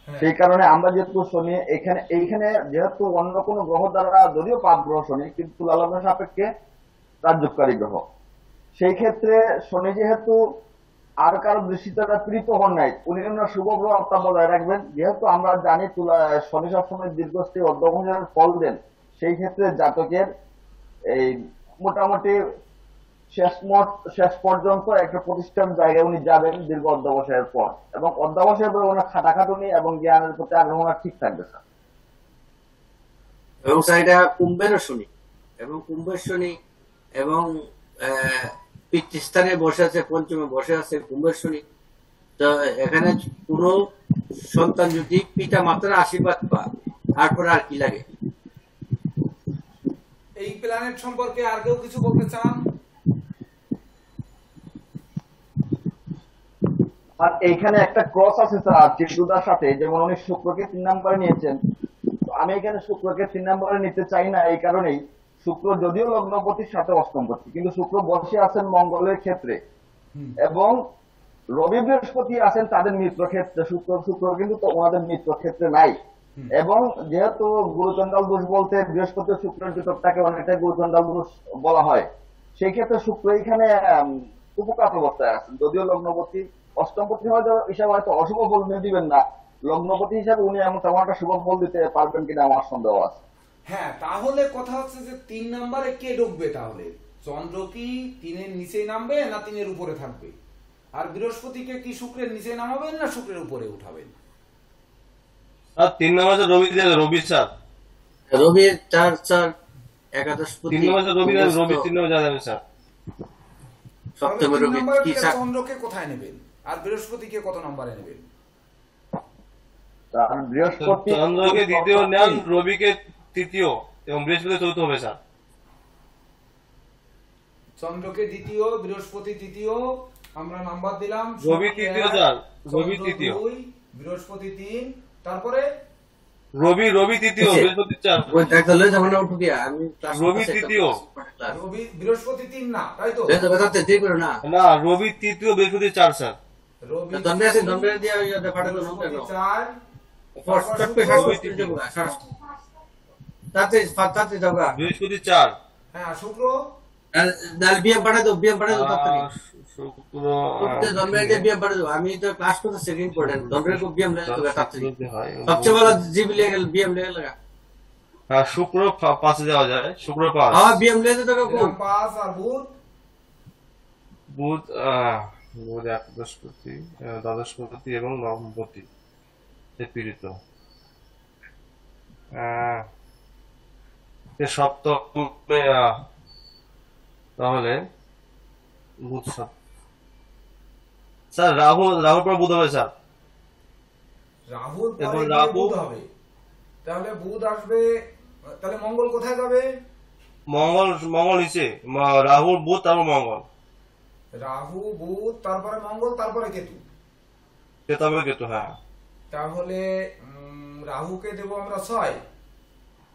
সেই কারণে আমরা যেহেতু শনি এইখানে যেহেতু অন্য কোনো গ্রহ দ্বারা যদিও পাপ গ্রহ শনি, কিন্তু তুলা লগ্নের সাপেক্ষে রাজ্যকারী গ্রহ, সেই ক্ষেত্রে শনি যেহেতু আর কারো দৃষ্টিতে পীড়িত হন নাই, উনি ওনার শুভ প্রভাবটা বজায় রাখবেন। যেহেতু আমরা জানি শনি সবসময় দীর্ঘস্থায়ী অধ্যবসায়ের ফল দেন, সেই ক্ষেত্রে জাতকের এই মোটামুটি শেষ পর্যন্ত একটা প্রতিষ্ঠান জায়গায় উনি যাবেন দীর্ঘ অধ্যবসায়ের পর, এবং অধ্যবসায়ের পর ওনার খাটাখাটুনি এবং জ্ঞানের প্রতি আগ্রহ ওনার ঠিক থাকবে স্যার। এবং স্যার এটা কুম্ভেরও শনি, এবং কুম্ভের শনি এবং পিতৃস্থানে বসে আছে, পঞ্চমে বসে আছে কুম্ভের শনি। তো এখানে কোন সন্তান যদি পিতা মাতার আশীর্বাদ পায়, তারপরে আর কি লাগে? এই প্ল্যানেট সম্পর্কে আর কেউ কিছু বলতে চান? আর এইখানে একটা ক্রস আছে স্যার চিন্তুদার সাথে, যেমন উনি শুক্রকে 3 নম্বরে নিয়েছেন, তো আমি এখানে শুক্রকে 3 নম্বরে নিতে চাই না। এই কারণেই শুক্র যদিও লগ্নপতির সাথে অষ্টমপতি, কিন্তু শুক্র বসে আছেন মঙ্গলের ক্ষেত্রে, এবং রবি বৃহস্পতি আছেন তাদের মিত্র ক্ষেত্রে। শুক্র কিন্তু ওনাদের মিত্র ক্ষেত্রে নাই। এবং যেহেতু গুরুচণ্ডাল দোষ বলতে বৃহস্পতি শুক্রের ভিতরটাকে অনেকটাই গুরুচণ্ডাল দোষ বলা হয়, সেই ক্ষেত্রে শুক্র এখানে উপকার অবস্থায় আছেন। যদিও লগ্নপতি অষ্টমপতি হিসাবে হয়তো অশুভ ফল দিবেন না, লগ্নপতি হিসাবে উনি এমন তেমন একটা শুভ ফল দিতে পারবেন কিনা আমার সন্দেহ আছে। হ্যাঁ, তাহলে কথা হচ্ছে যে 3 নম্বরে কে ঢুকবে? তাহলে চন্দ্র কি 3-এর নিচে নামবে না 3-এর উপরে থাকবে? আর বৃহস্পতিকে কি শুক্রের নিচে নামাবেন না শুক্রের উপরে উঠাবেন? আর 3 নম্বরে রবি স্যার, রবি 4 একাদশ 3 নম্বরে রবি 3 নম্বরে যাবে স্যার। সপ্তমে রবি কি স্যার? চন্দ্রকে কোথায় নেবেন আর বৃহস্পতিকে কত নম্বরে নেবেন? বৃহস্পতি চন্দ্রকে দ্বিতীয় নেন, রবিকে তৃতীয় এবং বৃহস্পতি চতুর্থ হবে স্যার। চন্দ্রকে দ্বিতীয়, বৃহস্পতি তৃতীয়, আমরা নাম্বার দিলাম। রবি তৃতীয় স্যার, রবি তৃতীয়, বৃহস্পতি 3, তারপরে রবি তৃতীয়, বৃহস্পতি 4, ওই একটা লয়ে যাব না উঠু দিয়া আমি রবি তৃতীয়, রবি বৃহস্পতি 3 না, তাই তো? লয়ে যাব তাতে দেই করো না। না রবি তৃতীয়, বৃহস্পতি 4 স্যার। রবি দন্ডে আছে, দন্ডে দিয়া ইয়া ফাটালো না কেন? 4, ফার্স্ট পে শাস্তি দেব তাতে যাওগা। বৃহস্পতি 4, হ্যাঁ শুক্র, নাল বিএম পাঠা দাও তাড়াতাড়ি। শুক্র দন্ডে দিয়ে বিএম পাঠা দাও। আমি তো ক্লাস করতে সেকেন্ড ইম্পর্টেন্ট, দন্ডে কো বিএম লয়ে দাও তাড়াতাড়ি। সবচেয়ে ভালো জিবি লেগে গেল, বিএম লেগে লাগা। হ্যাঁ শুক্র 5 যাওয়া যায়, শুক্র 5। হ্যাঁ বিএম লেগে দাও কোন 5। আর বুধ, বুধ একাদশপতি, দ্বাদশপতি এবং নবমপতি পীড়িত। সপ্তমে তাহলে বুধ স্যার, রাহুর পর বুধ হবে স্যার। রাহুর এবং পরে রাহু বুধ হবে, তাহলে বুধ আসবে। তাহলে মঙ্গল কোথায় যাবে? মঙ্গল নিচে, রাহুর বুধ তারপর মঙ্গল, রাহু বুধ তারপরে মঙ্গল তারপরে কেতু। কেতু। হ্যাঁ তাহলে রাহুকে দেব আমরা 6,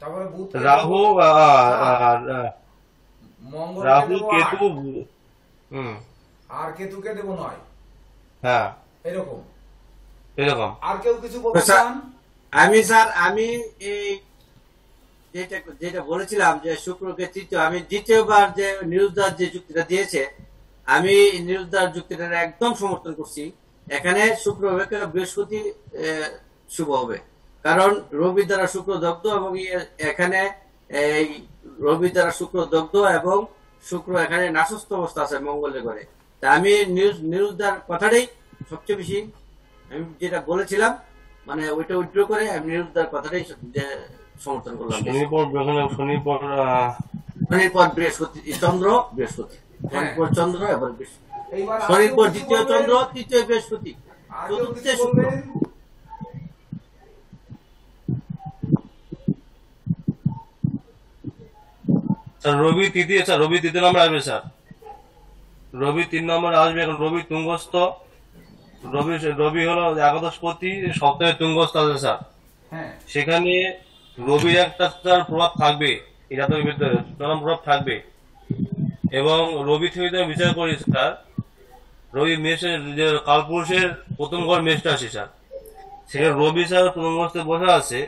তারপরে বুধ, রাহু মঙ্গল, রাহু কেতু, আর কেতুকে দেব 9। হ্যাঁ এরকম। আর কেউ কিছু বলতে স্যার, চান? আমি এই যেটা বলেছিলাম যে শুক্রকে তৃতীয়, আমি দ্বিতীয়বার যে নিরুদ্ধার যে যুক্তিটা দিয়েছে, আমি নিরুদ্ধার যুক্তিটা একদম সমর্থন করছি। এখানে শুক্র হবে, বৃহস্পতি শুভ হবে, কারণ রবি দ্বারা শুক্র দগ্ধ, এবং এখানে এই রবি দ্বারা শুক্র দগ্ধ এবং শুক্র এখানে নাশস্ত অবস্থা আছে মঙ্গলের ঘরে। তা আমি নিরুদ্ধার কথাটাই সবচেয়ে বেশি, আমি যেটা বলেছিলাম মানে ওইটা উইথড্র করে আমি নিরুদ্ধার কথাটাই সমর্থন করলাম। শনির পর বৃহস্পতি, চন্দ্র বৃহস্পতি, শনির পর চন্দ্র এবার বৃহস্পতি, শনির পর দ্বিতীয় চন্দ্র, তৃতীয় বৃহস্পতি, চতুর্থ শুক্র। রবি তৃতীয় স্যার, রবি 3 নম্বর আসবে স্যার, রবি 3 নম্বর আসবে। এখন রবি তুঙ্গস্থ, রবি হলো একাদশপতি, সপ্তাহে তুঙ্গস্থ আছে স্যার। সেখানে রবির একটা তার প্রভাব থাকবে, এই জাতকের ভিতরে চরম প্রভাব থাকবে। এবং রবি থেকে বিচার করি স্যার, রবি মেষের যে কালপুরুষের প্রথম ঘর মেষটা আছে স্যার, সেখানে রবি স্যার প্রথম ঘরে বসে আছে।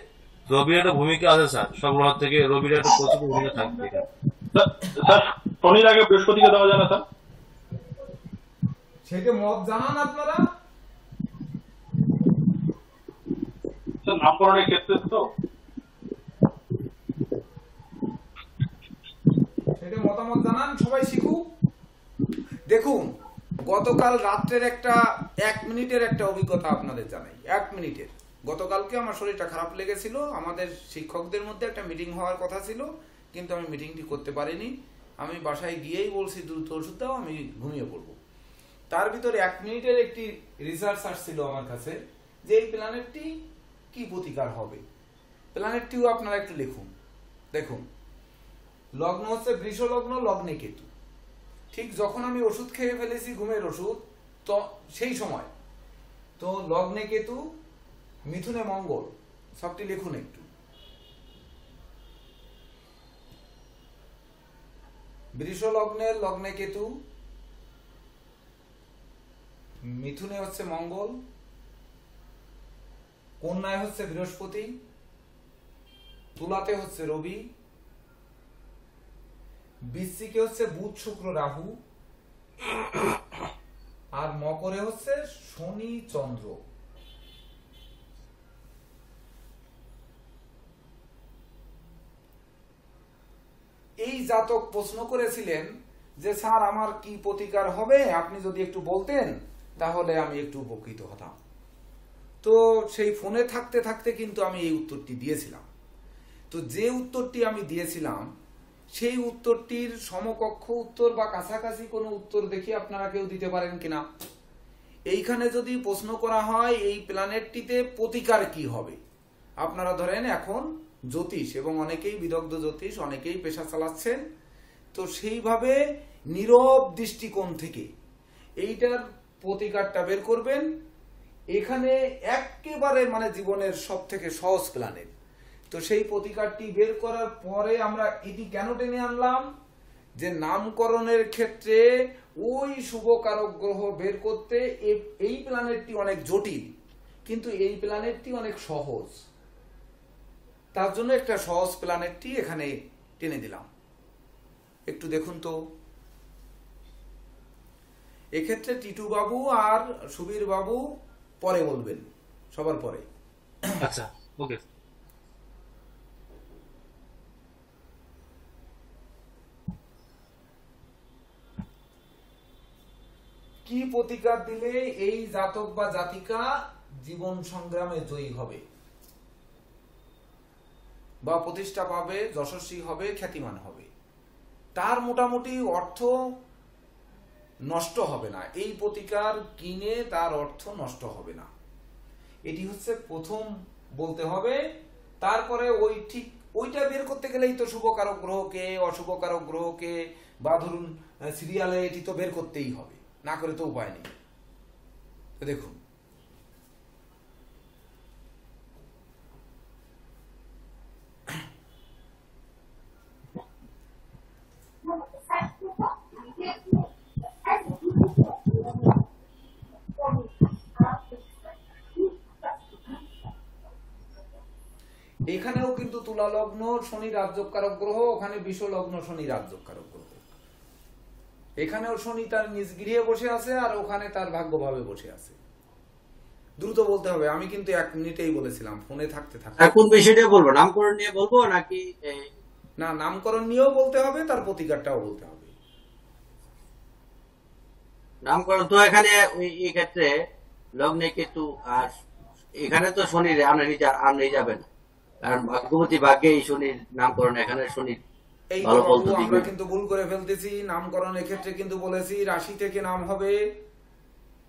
রবির একটা ভূমিকা আছে স্যার, সব গ্রহ থেকে রবির একটা প্রচুর ভূমিকা থাকবে এখানে। স্যার শনির আগে বৃহস্পতিকে দেওয়া যায় না স্যার? সেটা মত জানান আপনারা। স্যার নামকরণের ক্ষেত্রে তো সেটা মতামত জানান, সবাই শিখুক। দেখুন, গতকাল রাত্রের একটা 1 মিনিটের একটা অভিজ্ঞতা আপনাদের জানাই। 1 মিনিটের। গতকালকে আমার শরীরটা খারাপ লেগেছিল, আমাদের শিক্ষকদের মধ্যে একটা মিটিং হওয়ার কথা ছিল, কিন্তু আমি মিটিংটি করতে পারিনি। আমি বাসায় গিয়েই বলছি দ্রুত ওষুধ দাও, আমি ঘুমিয়ে পড়বো। তার ভিতরে 1 মিনিটের একটি রিসার্চ আসছিল আমার কাছে যে এই প্ল্যানেটটি কি প্রতিকার হবে। প্ল্যানেটটিও আপনারা একটু লিখুন। দেখুন, লগ্ন হচ্ছে বৃষ লগ্ন, লগ্নে কেতু। ঠিক যখন আমি ওষুধ খেয়ে ফেলেছি, ঘুমের ওষুধ, তো সেই সময় তো লগ্নে কেতু, মিথুনে মঙ্গল, সবটি লিখুন একটু। বৃষ লগ্নের লগ্নে কেতু, মিথুনে হচ্ছে মঙ্গল, কন্যায় হচ্ছে বৃহস্পতি, তুলাতে হচ্ছে রবি, বৃশ্চিকে হচ্ছে বুধ শুক্র রাহু, আর মকরে হচ্ছে শনি চন্দ্র। এই জাতক প্রশ্ন করেছিলেন যে স্যার আমার কি প্রতিকার হবে, আপনি যদি একটু বলতেন তাহলে আমি একটু উপকৃত হতাম। তো সেই ফোনে থাকতে থাকতে কিন্তু আমি এই উত্তরটি দিয়েছিলাম। তো যে উত্তরটি আমি দিয়েছিলাম সেই উত্তরটির সমকক্ষ উত্তর বা কাছাকাছি কোনো উত্তর দেখি আপনারা কেউ দিতে পারেন কিনা। এইখানে যদি প্রশ্ন করা হয় এই প্ল্যানেটটিতে প্রতিকার কি হবে, আপনারা ধরেন এখন জ্যোতিষ, এবং অনেকেই বিদগ্ধ জ্যোতিষ, অনেকেই পেশা চালাচ্ছেন, তো সেইভাবে নীরব দৃষ্টিকোণ থেকে এইটার প্রতিকারটা বের করবেন। এখানে একেবারে মানে জীবনের সব থেকে সহজ প্ল্যানেট, তো সেই প্রতিকারটি বের করার পরে আমরা এটি কেন টেনে আনলাম যে নামকরণের ক্ষেত্রে ওই শুভ কারক গ্রহ বের করতে এই প্ল্যানেটটি অনেক জটিল, কিন্তু এই প্ল্যানেটটি অনেক সহজ। তার জন্য একটা সহজ প্ল্যানেটটি এখানে টেনে দিলাম। একটু দেখুন তো, এক্ষেত্রে টিটু বাবু আর সুবীর বাবু পরে বলবেন, সবার পরে। আচ্ছা, ওকে। কি প্রতিকার দিলে এই জাতক বা জাতিকা জীবন সংগ্রামে জয়ী হবে বা প্রতিষ্ঠা পাবে, যশস্বী হবে, খ্যাতিমান হবে, তার মোটামুটি অর্থ নষ্ট হবে না। এই প্রতিকার কিনে তার অর্থ নষ্ট হবে না, এটি হচ্ছে প্রথম বলতে হবে। তারপরে ওই ঠিক ওইটা বের করতে গেলেই তো শুভ কারক গ্রহকে, অশুভ কারক গ্রহকে, বা ধরুন সিরিয়ালে এটি তো বের করতেই হবে, না করে তো উপায় নেই। দেখুন, এখানেও কিন্তু তুলা লগ্ন শনি রাজ্যকারক গ্রহ, ওখানে বিষ লগ্ন শনি রাজ্যকারক গ্রহ। এখানেও শনি তার নিজ গৃহে বসে আছে, আর ওখানে তার ভাগ্যভাবে বসে আছে। দ্রুত বলতে হবে, আমি কিন্তু 1 মিনিটেই বলেছিলাম, ফোনে থাকতে থাকতে। কোন বিষয়টা বলবো, নামকরণ নিয়ে বলবো নাকি? না, নামকরণ নিয়েও বলতে হবে, তার প্রতিকারটাও বলতে হবে। নামকরণ তো এখানে এই ক্ষেত্রে লগ্নে কেতু, আর এখানে তো শনির আনলে যাবে না, কারণ ভাগ্যবতী ভাগ্যে এই শনির নামকরণ, এখানে শনির এই ভালো ফল তো আমরা দিবে। কিন্তু ভুল করে ফেলতেছি। নামকরণ এক্ষেত্রে কিন্তু বলেছি রাশি থেকে নাম হবে,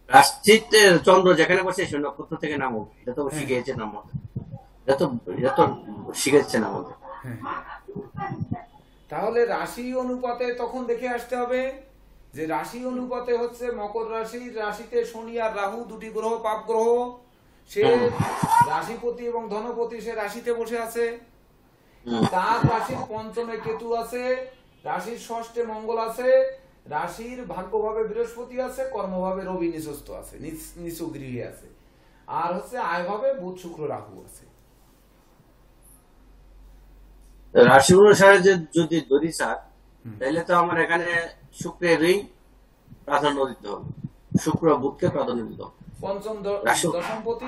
রাশিতে চন্দ্র যেখানে বসে সেই নক্ষত্র থেকে নাম হবে। এটা তো শিখেছে নাম, এটা তো শিখেছে নাম হবে। তাহলে রাশি অনুপাতে তখন দেখে আসতে হবে যে রাশি অনুপাতে হচ্ছে মকর রাশির রাশিতে শনি আর রাহু দুটি গ্রহ, পাপ গ্রহ, সে রাশিপতি এবং ধনপতি, সে রাশিতে বসে আছে। তার রাশির পঞ্চমে কেতু আছে, রাশির ষষ্ঠে মঙ্গল আছে, রাশির ভাগ্যভাবে বৃহস্পতি আছে, কর্মভাবে রবি নিচস্থ আছে, নিচু গৃহে আছে, আর হচ্ছে আয়ভাবে বুধ শুক্র রাহু আছে। রাশি অনুসারে যদি ধরি স্যার, তাহলে তো আমার এখানে শুক্রেরই প্রাধান্য দিতে হবে, শুক্র বুধকে প্রাধান্য দিতে হবে। পঞ্চম দশমপতি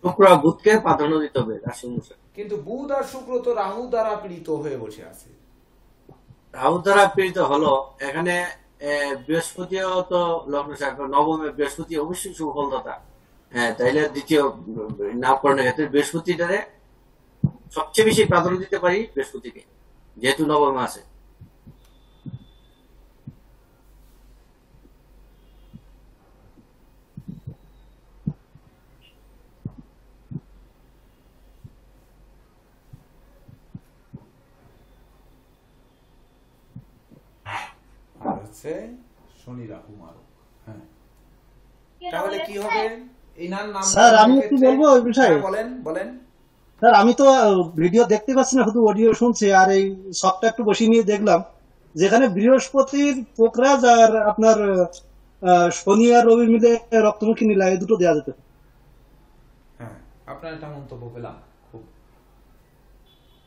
শুক্র বুধকে প্রাধান্য দিতে হবে রাশি অনুসারে। কিন্তু বুধ আর শুক্র তো রাহু দ্বারা পীড়িত হয়ে বসে আছে। রাহু দ্বারা পীড়িত হলো, এখানে বৃহস্পতিও তো লগ্ন সাক্ষর, নবমে বৃহস্পতি অবশ্যই সুফলদাতা। হ্যাঁ, তাইলে দ্বিতীয় নামকরণের ক্ষেত্রে বৃহস্পতিটারে সবচেয়ে বেশি প্রাধান্য দিতে পারি বৃহস্পতিকে, যেহেতু নবমে আছে। আর হচ্ছে শনি রাহু মারক। হ্যাঁ, তাহলে কি হবে? ইনার নাম স্যার আমি একটু বলবো ওই বিষয়ে। বলেন বলেন। স্যার আমি তো ভিডিও দেখতে পাচ্ছি না, শুধু অডিও শুনছি, আর এই শখটা একটু বসিয়ে নিয়ে দেখলাম যেখানে বৃহস্পতির পোকরাজ আর আপনার শনি আর রবি মিলে রক্তমুখী নীলা, এই দুটো দেওয়া যেত। হ্যাঁ, আপনার একটা মন্তব্য পেলাম খুব।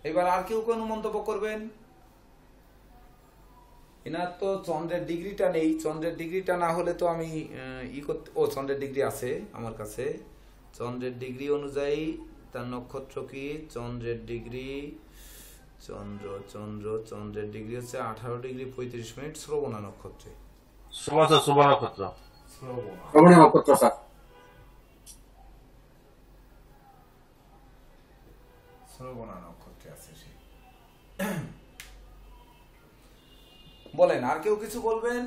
এবার আর কেউ কোনো মন্তব্য করবেন? এনার তো চন্দ্রের ডিগ্রিটা নেই, চন্দ্রের ডিগ্রিটা না হলে তো আমি করতে, ও চন্দ্রের ডিগ্রি আছে আমার কাছে। চন্দ্রের ডিগ্রি অনুযায়ী তার নক্ষত্র কি? চন্দ্রের ডিগ্রি চন্দ্রের ডিগ্রি হচ্ছে 18 ডিগ্রি 35 মিনিট শ্রবণা নক্ষত্রে। শুভ নক্ষত্র। শ্রবণা নক্ষত্র স্যার। শ্রবণা নক্ষত্রে আছে সে। বলেন, আর কেউ কিছু বলবেন?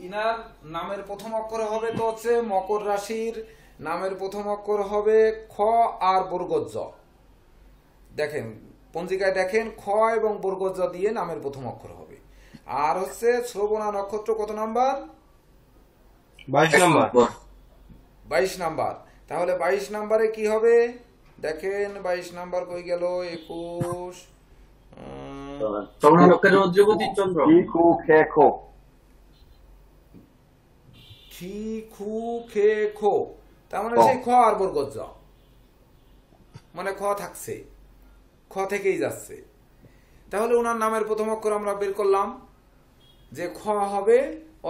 ইনার নামের প্রথম অক্ষর হবে তো হচ্ছে মকর রাশির নামের প্রথম অক্ষর হবে খ আর বর্গজ। দেখেন পঞ্জিকায় দেখেন খ এবং বর্গজ দিয়ে নামের প্রথম অক্ষর হবে। আর হচ্ছে শ্রবণা নক্ষত্র কত নাম্বার? 22 নাম্বার। 22 নাম্বার। তাহলে 22 নাম্বারে কি হবে দেখেন, 22 নাম্বার কই গেল? 21 শ্রবণা নক্ষত্রের অধিপতি চন্দ্র। খি খু খে খো, তার মানে সেই খ আর বর্গজ, মানে খ থাকছে, খ থেকেই যাচ্ছে। তাহলে ওনার নামের প্রথম অক্ষর আমরা বের করলাম যে খ হবে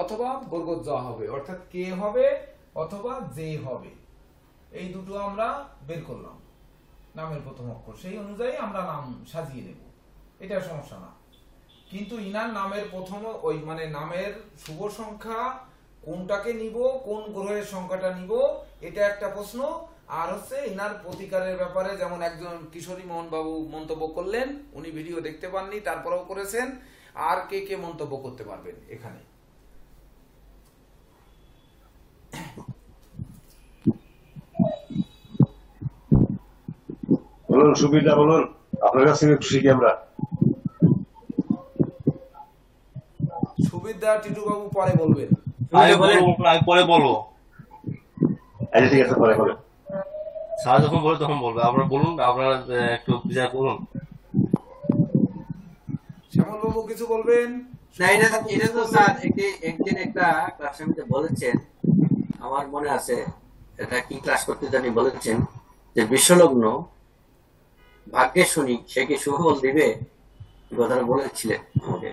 অথবা বর্গজ হবে, অর্থাৎ কে হবে অথবা জে হবে। এই দুটো আমরা বের করলাম নামের প্রথম অক্ষর, সেই অনুযায়ী আমরা নাম সাজিয়ে নেব, এটা সমস্যা না। কিন্তু ইনার নামের প্রথম ওই মানে নামের শুভ সংখ্যা কোনটাকে নিব, কোন গ্রহের সংখ্যাটা নিব, এটা একটা প্রশ্ন। আর হচ্ছে ইনার প্রতিকারের ব্যাপারে যেমন একজন কিশোরী মোহন বাবু মন্তব্য করলেন, উনি ভিডিও দেখতে পাননি তারপরেও করেছেন। আর কে কে মন্তব্য করতে পারবেন এখানে? বলুন, সুবিধা বলুন, আপনার কাছ থেকে শিখি আমরা। সুবিধা টিটু বাবু পরে বলবেন। আমি পরে বলবো। আচ্ছা ঠিক আছে, পরে বলেন। স্যার যখন বলে তখন বলবো। আপনারা বলুন, আপনারা একটু বিচার করুন। শ্যামল বাবু কিছু বলবেন? না, এটা তো স্যার একদিন একটা ক্লাসের মধ্যে বলেছেন, আমার মনে আছে, এটা কি ক্লাস করতে জানি বলেছেন যে বিশ্বলগ্ন ভাগ্যের শনি সে কি সুফল দিবে, কথাটা বলেছিলেন আমাকে।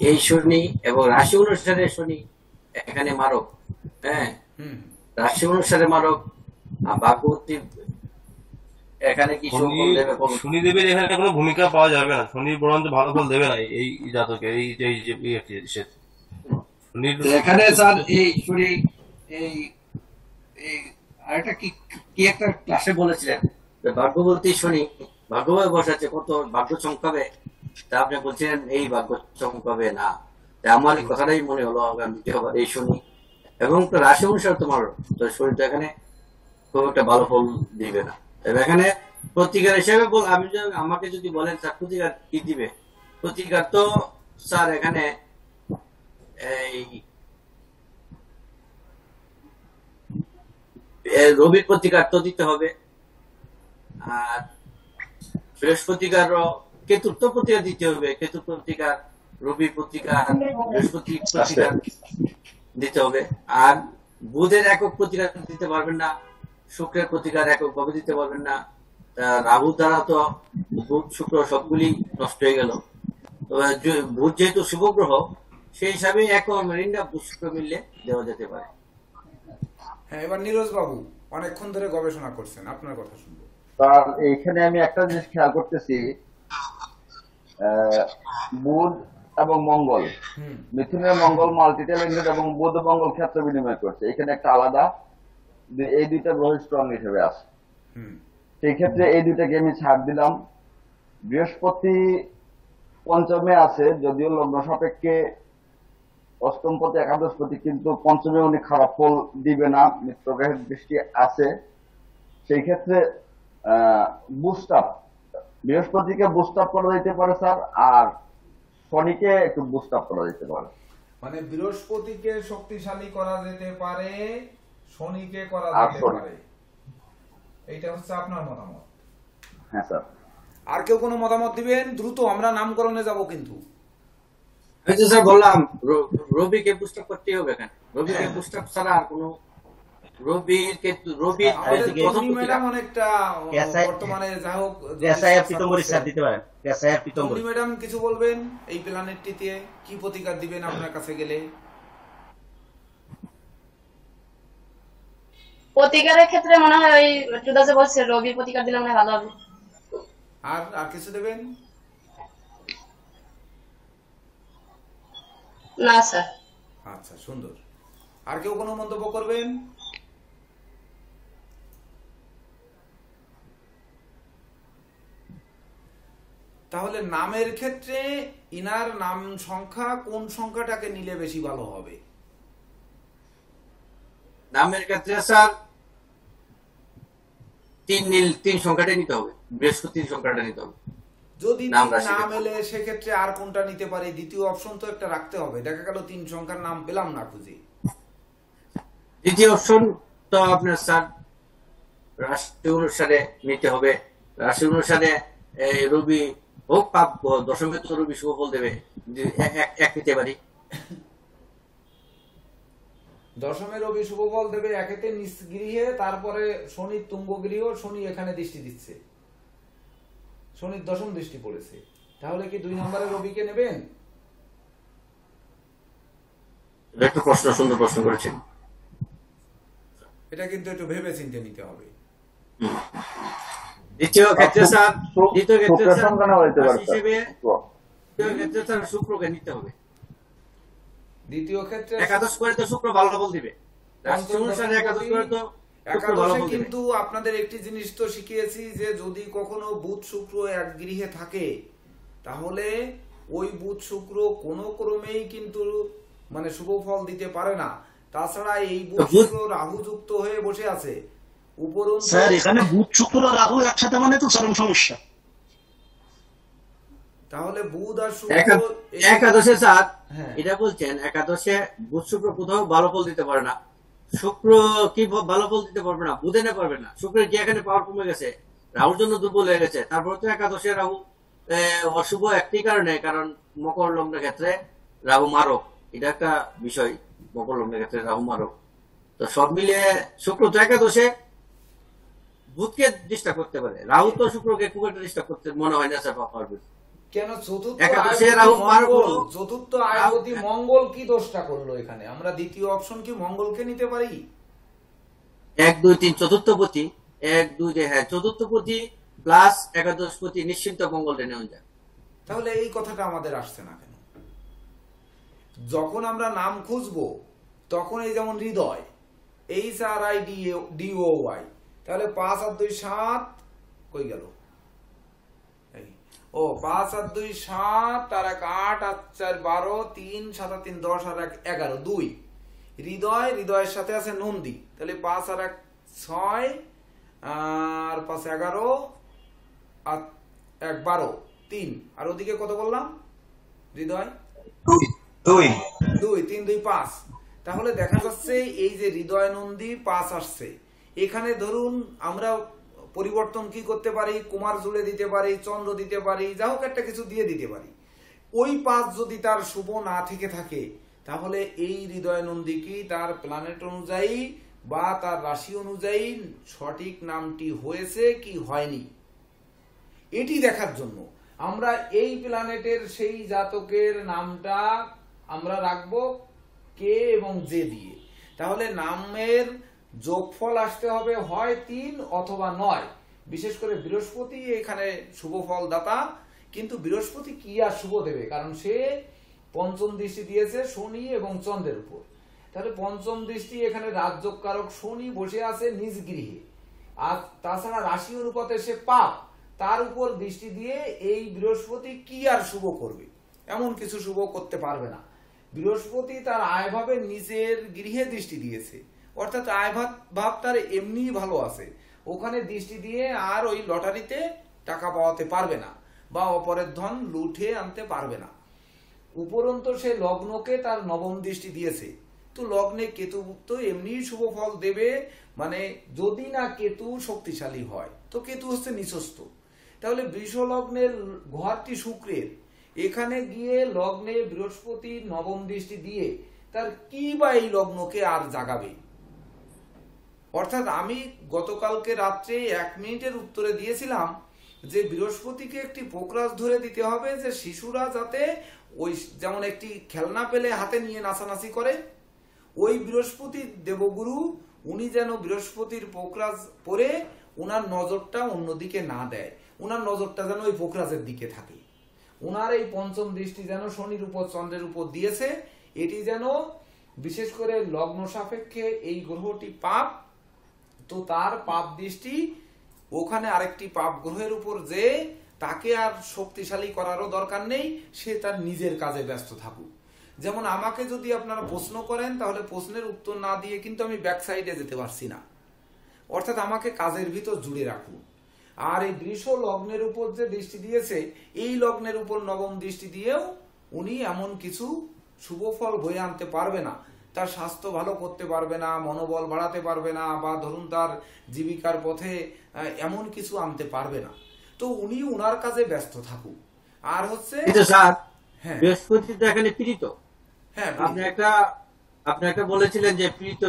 এই শনি এবং রাশি অনুসারে শনি এখানে মারক। হ্যাঁ, রাশি অনুসারে মারক। ভাগ্যবতী এখানে কি সুফল দেবে? শনিদেবের এখানে কোনো ভূমিকা পাওয়া যাবে না। শনি বরঞ্চ ভালো ফল দেবে না এই জাতকে। এখানে স্যার এই শনি এই আরেকটা কি একটা ক্লাসে বলেছিলেন ভাগ্যবতী শনি ভাগ্যভাবে বসাচ্ছে, কত ভাগ্য চমকাবে, তা আপনি বলছিলেন এই ভাগ্য চমকাবে না। আমার এই কথাটাই মনে হলো দ্বিতীয়বার এই শনি এবং রাশি অনুসারে তোমার শনি তো এখানে খুব একটা ভালো ফল দিবে না। এখানে প্রতিকার হিসেবে আমি আমাকে যদি বলেন স্যার প্রতিকার কি দিবে, প্রতিকার তো স্যার এখানে এই রবির প্রতিকার তো দিতে হবে, আর বৃহস্পতিকার কেতুর তো প্রতিকার দিতে হবে। কেতুর প্রতিকার রবি প্রতিকার, বৃহস্পতি প্রতিকার দিতে হবে। আর বুধের একক প্রতিকার দিতে পারবেন না, শুক্রের প্রতিকার এককভাবে দিতে পারবেন না। রাহু দ্বারা তো বুধ শুক্র সবগুলি নষ্ট হয়ে গেল। বুধ যেহেতু শুভ গ্রহ, সেই হিসাবে এক মেরিন্ডা বুধ শুক্র মিললে দেওয়া যেতে পারে। হ্যাঁ, এবার নীরজ বাবু অনেকক্ষণ ধরে গবেষণা করছেন, আপনার কথা শুনবো। তার এইখানে আমি একটা জিনিস খেয়াল করতেছি, বুধ এবং মঙ্গল, মিথুনের মঙ্গল মাল্টি ট্যালেন্টেড এবং বুধ মঙ্গল ক্ষেত্র বিনিময় করছে, এখানে একটা আলাদা, এই দুইটা গ্রহ স্ট্রং হিসেবে আছে। সেই ক্ষেত্রে এই দুইটাকে আমি ছাড় দিলাম। বৃহস্পতি পঞ্চমে আছে, যদিও লগ্ন সাপেক্ষে অষ্টমপতি একাদশপতি, কিন্তু পঞ্চমে উনি খারাপ ফল দিবে না, মিত্র গ্রহের দৃষ্টি আছে। সেই ক্ষেত্রে বুস্টাপ, বৃহস্পতিকে বুস্টাপ করা যেতে পারে স্যার, আর শনিকে একটু বুস্টাপ করা যেতে পারে। মানে বৃহস্পতিকে শক্তিশালী করা যেতে পারে, শনিকে করা যেতে পারে, এইটা হচ্ছে আপনার মতামত? হ্যাঁ স্যার। আর কেউ কোনো মতামত দিবেন? দ্রুত, আমরা নামকরণে যাব কিন্তু। আমি তো স্যার বললাম রবিকে পুস্তক করতেই হবে। কেন রবিকে পুস্তক ছাড়া আর কোনো ম্যাডাম অনেকটা বর্তমানে যা হোক ম্যাডাম কিছু বলবেন এই প্ল্যানেটটিতে কি প্রতিকার দিবেন আপনার কাছে গেলে? প্রতিকারের ক্ষেত্রে মনে হয় ওই টুদাসে বলছে রবি প্রতিকার দিলে মনে হয় ভালো হবে। আর কিছু দেবেন? না স্যার। আচ্ছা, সুন্দর। আর কেউ কোনো মন্তব্য করবেন? তাহলে নামের ক্ষেত্রে ইনার নাম সংখ্যা কোন সংখ্যাটাকে নিলে বেশি ভালো হবে? নামের ক্ষেত্রে স্যার 3 সংখ্যাটা নিতে হবে, বৃহস্পতির সংখ্যাটা নিতে হবে। যদি নাম এলে সেক্ষেত্রে আর কোনটা নিতে পারে? দ্বিতীয় অপশন তো একটা রাখতে হবে, দেখা গেল 3 সংখ্যার নাম পেলাম না খুঁজে। দ্বিতীয় অপশন তো আপনার স্যার রাশি অনুসারে নিতে হবে। রাশি অনুসারে রবি হোক পাপ, দশমে তো রবি শুভ ফল দেবে, এক নিতে পারি। দশমে রবি শুভ ফল দেবে, একেতে নিজ গৃহে, তারপরে শনি তুঙ্গ গৃহ, শনি এখানে দৃষ্টি দিচ্ছে, শনির দশম দৃষ্টি পড়েছে। তাহলে কি 2 নম্বরে রবিকে নেবেন? একটা প্রশ্ন, সুন্দর প্রশ্ন করেছেন। এটা কিন্তু একটু ভেবে চিন্তে নিতে হবে। দ্বিতীয় ক্ষেত্রে স্যার শুক্রকে নিতে হবে। দ্বিতীয় ক্ষেত্রে একাদশ করে তো শুক্র ভালো ফল দিবে, একাদশে কিন্তু আপনাদের একটি জিনিস তো শিখিয়েছি যে যদি কখনো বুধ শুক্র এক গৃহে থাকে তাহলে ওই বুধ শুক্র কোনো ক্রমেই কিন্তু মানে শুভ ফল দিতে পারে না। তাছাড়া এই বুধ শুক্র রাহু যুক্ত হয়ে বসে আছে উপরন্তু। স্যার এখানে বুধ শুক্র রাহু একসাথে মানে তো চরম সমস্যা। তাহলে বুধ আর শুক্র একাদশে স্যার এটা বলছেন, একাদশে বুধ শুক্র কোথাও ভালো ফল দিতে পারে না। শুক্র কি ভালো ফল দিতে পারবে না, বুধে না পারবে না। শুক্রের যে এখানে পাওয়ার কমে গেছে, রাহুর জন্য দুর্বল হয়ে গেছে। তারপর তো একাদশে রাহু অশুভ একটি কারণে, কারণ মকর লগ্নের ক্ষেত্রে রাহু মারক, এটা একটা বিষয়। মকর লগ্নের ক্ষেত্রে রাহু মারক, তো সব মিলিয়ে শুক্র তো একাদশে বুধকে ডিস্টার্ব করতে পারে, রাহু তো শুক্রকে খুব একটা ডিস্টার্ব করতে মনে হয় না স্যার পারবে। কেন চতুর্থ আয়বতী মঙ্গল কি দোষটা করলো এখানে? আমরা দ্বিতীয় অপশন কি মঙ্গলকে নিতে পারি? 1 2 3 চতুর্থপতি, 1 2 হ্যাঁ চতুর্থপতি প্লাস একাদশপতি নিশ্চিন্ত মঙ্গলটা নেওয়া যায়। তাহলে এই কথাটা আমাদের আসছে না কেন? যখন আমরা নাম খুঁজবো তখন এই যেমন হৃদয়, HRIDOY, তাহলে 5 আর 2 7 কই গেল? ও 5 আর 2 7 আর 1 8 আর 4 12 3 7 আর 3 10 আর 1 11 2 হৃদয়, হৃদয়ের সাথে আছে নন্দী, তাহলে 5 আর 1 6 আর 5 11 আর 1 12 3 আর ওদিকে কত বললাম? হৃদয় 2 3 2 5। তাহলে দেখা যাচ্ছে এই যে হৃদয় নন্দী 5 আসছে, এখানে ধরুন আমরা পরিবর্তন কি করতে পারি? কুমার জুড়ে দিতে পারি, চন্দ্র দিতে পারি, যা হোক একটা কিছু দিয়ে দিতে পারি। ওই 5 যদি তার শুভ না থেকে থাকে, তাহলে এই হৃদয় নন্দী তার প্ল্যানেট অনুযায়ী বা তার রাশি অনুযায়ী সঠিক নামটি হয়েছে কি হয়নি, এটি দেখার জন্য আমরা এই প্ল্যানেটের সেই জাতকের নামটা আমরা রাখবো কে এবং জে দিয়ে। তাহলে নামের যোগফল আসতে হবে হয় 3 অথবা 9। বিশেষ করে বৃহস্পতি এখানে শুভ ফল দাতা, কিন্তু বৃহস্পতি কি আর শুভ দেবে, কারণ সে পঞ্চম দৃষ্টি দিয়েছে শনি এবং চন্দ্রের উপর। তাহলে পঞ্চম দৃষ্টি এখানে রাজযোগ কারক শনি বসে আছে নিজ গৃহে, আর তাছাড়া রাশি অনুপাতে সে পাপ, তার উপর দৃষ্টি দিয়ে এই বৃহস্পতি কি আর শুভ করবে, এমন কিছু শুভ করতে পারবে না। বৃহস্পতি তার আয়ভাবে নিজের গৃহে দৃষ্টি দিয়েছে, অর্থাৎ আয়ভাব তার এমনি ভালো আছে, ওখানে দৃষ্টি দিয়ে আর ওই লটারিতে টাকা পাওয়াতে পারবে না বা অপরের ধন লুঠে আনতে পারবে না। উপরন্ত সে লগ্নকে তার নবম দৃষ্টি দিয়েছে, তো লগ্নে কেতু তো এমনি শুভ ফল দেবে, মানে যদি না কেতু শক্তিশালী হয়, তো কেতু হচ্ছে নিচস্থ। তাহলে বৃষ লগ্নের ঘরটি শুক্রের, এখানে গিয়ে লগ্নে বৃহস্পতি নবম দৃষ্টি দিয়ে তার কি বা এই লগ্নকে আর জাগাবে। অর্থাৎ আমি গতকালকে রাত্রে 1 মিনিটের উত্তরে দিয়েছিলাম যে বৃহস্পতিকে একটি পোকরাজ ধরে দিতে হবে, যে শিশুরা যাতে ওই যেমন একটি খেলনা পেলে হাতে নিয়ে নাচানাচি করে, ওই বৃহস্পতির দেবগুরু উনি যেন বৃহস্পতির পোকরাজ পরে উনার নজরটা অন্যদিকে না দেয়, উনার নজরটা যেন ওই পোকরাজের দিকে থাকে। উনার এই পঞ্চম দৃষ্টি যেন শনির উপর চন্দ্রের উপর দিয়েছে, এটি যেন বিশেষ করে লগ্ন সাপেক্ষে এই গ্রহটি পাপ, তো তার পাপ দৃষ্টি ওখানে আরেকটি পাপ গ্রহের উপর, যে তাকে আর শক্তিশালী করারও দরকার নেই, সে তার নিজের কাজে ব্যস্ত থাকুক। যেমন আমাকে যদি আপনারা প্রশ্ন করেন, তাহলে প্রশ্নের উত্তর না দিয়ে কিন্তু আমি ব্যাক সাইডে যেতে পারছি না, অর্থাৎ আমাকে কাজের ভিতর জুড়ে রাখুন। আর এই বৃষ লগ্নের উপর যে দৃষ্টি দিয়েছে, এই লগ্নের উপর নবম দৃষ্টি দিয়েও উনি এমন কিছু শুভ ফল বয়ে আনতে পারবে না, তার স্বাস্থ্য ভালো করতে পারবে না, মনোবল বাড়াতে পারবে না, বা ধরুন তার জীবিকার পথে এমন কিছু আনতে পারবে না। তো উনি উনার কাজে ব্যস্ত থাকুক। আর হচ্ছে স্যার, হ্যাঁ বৃহস্পতি তো এখানে পীড়িত। হ্যাঁ, আপনি একটা বলেছিলেন যে পীড়িত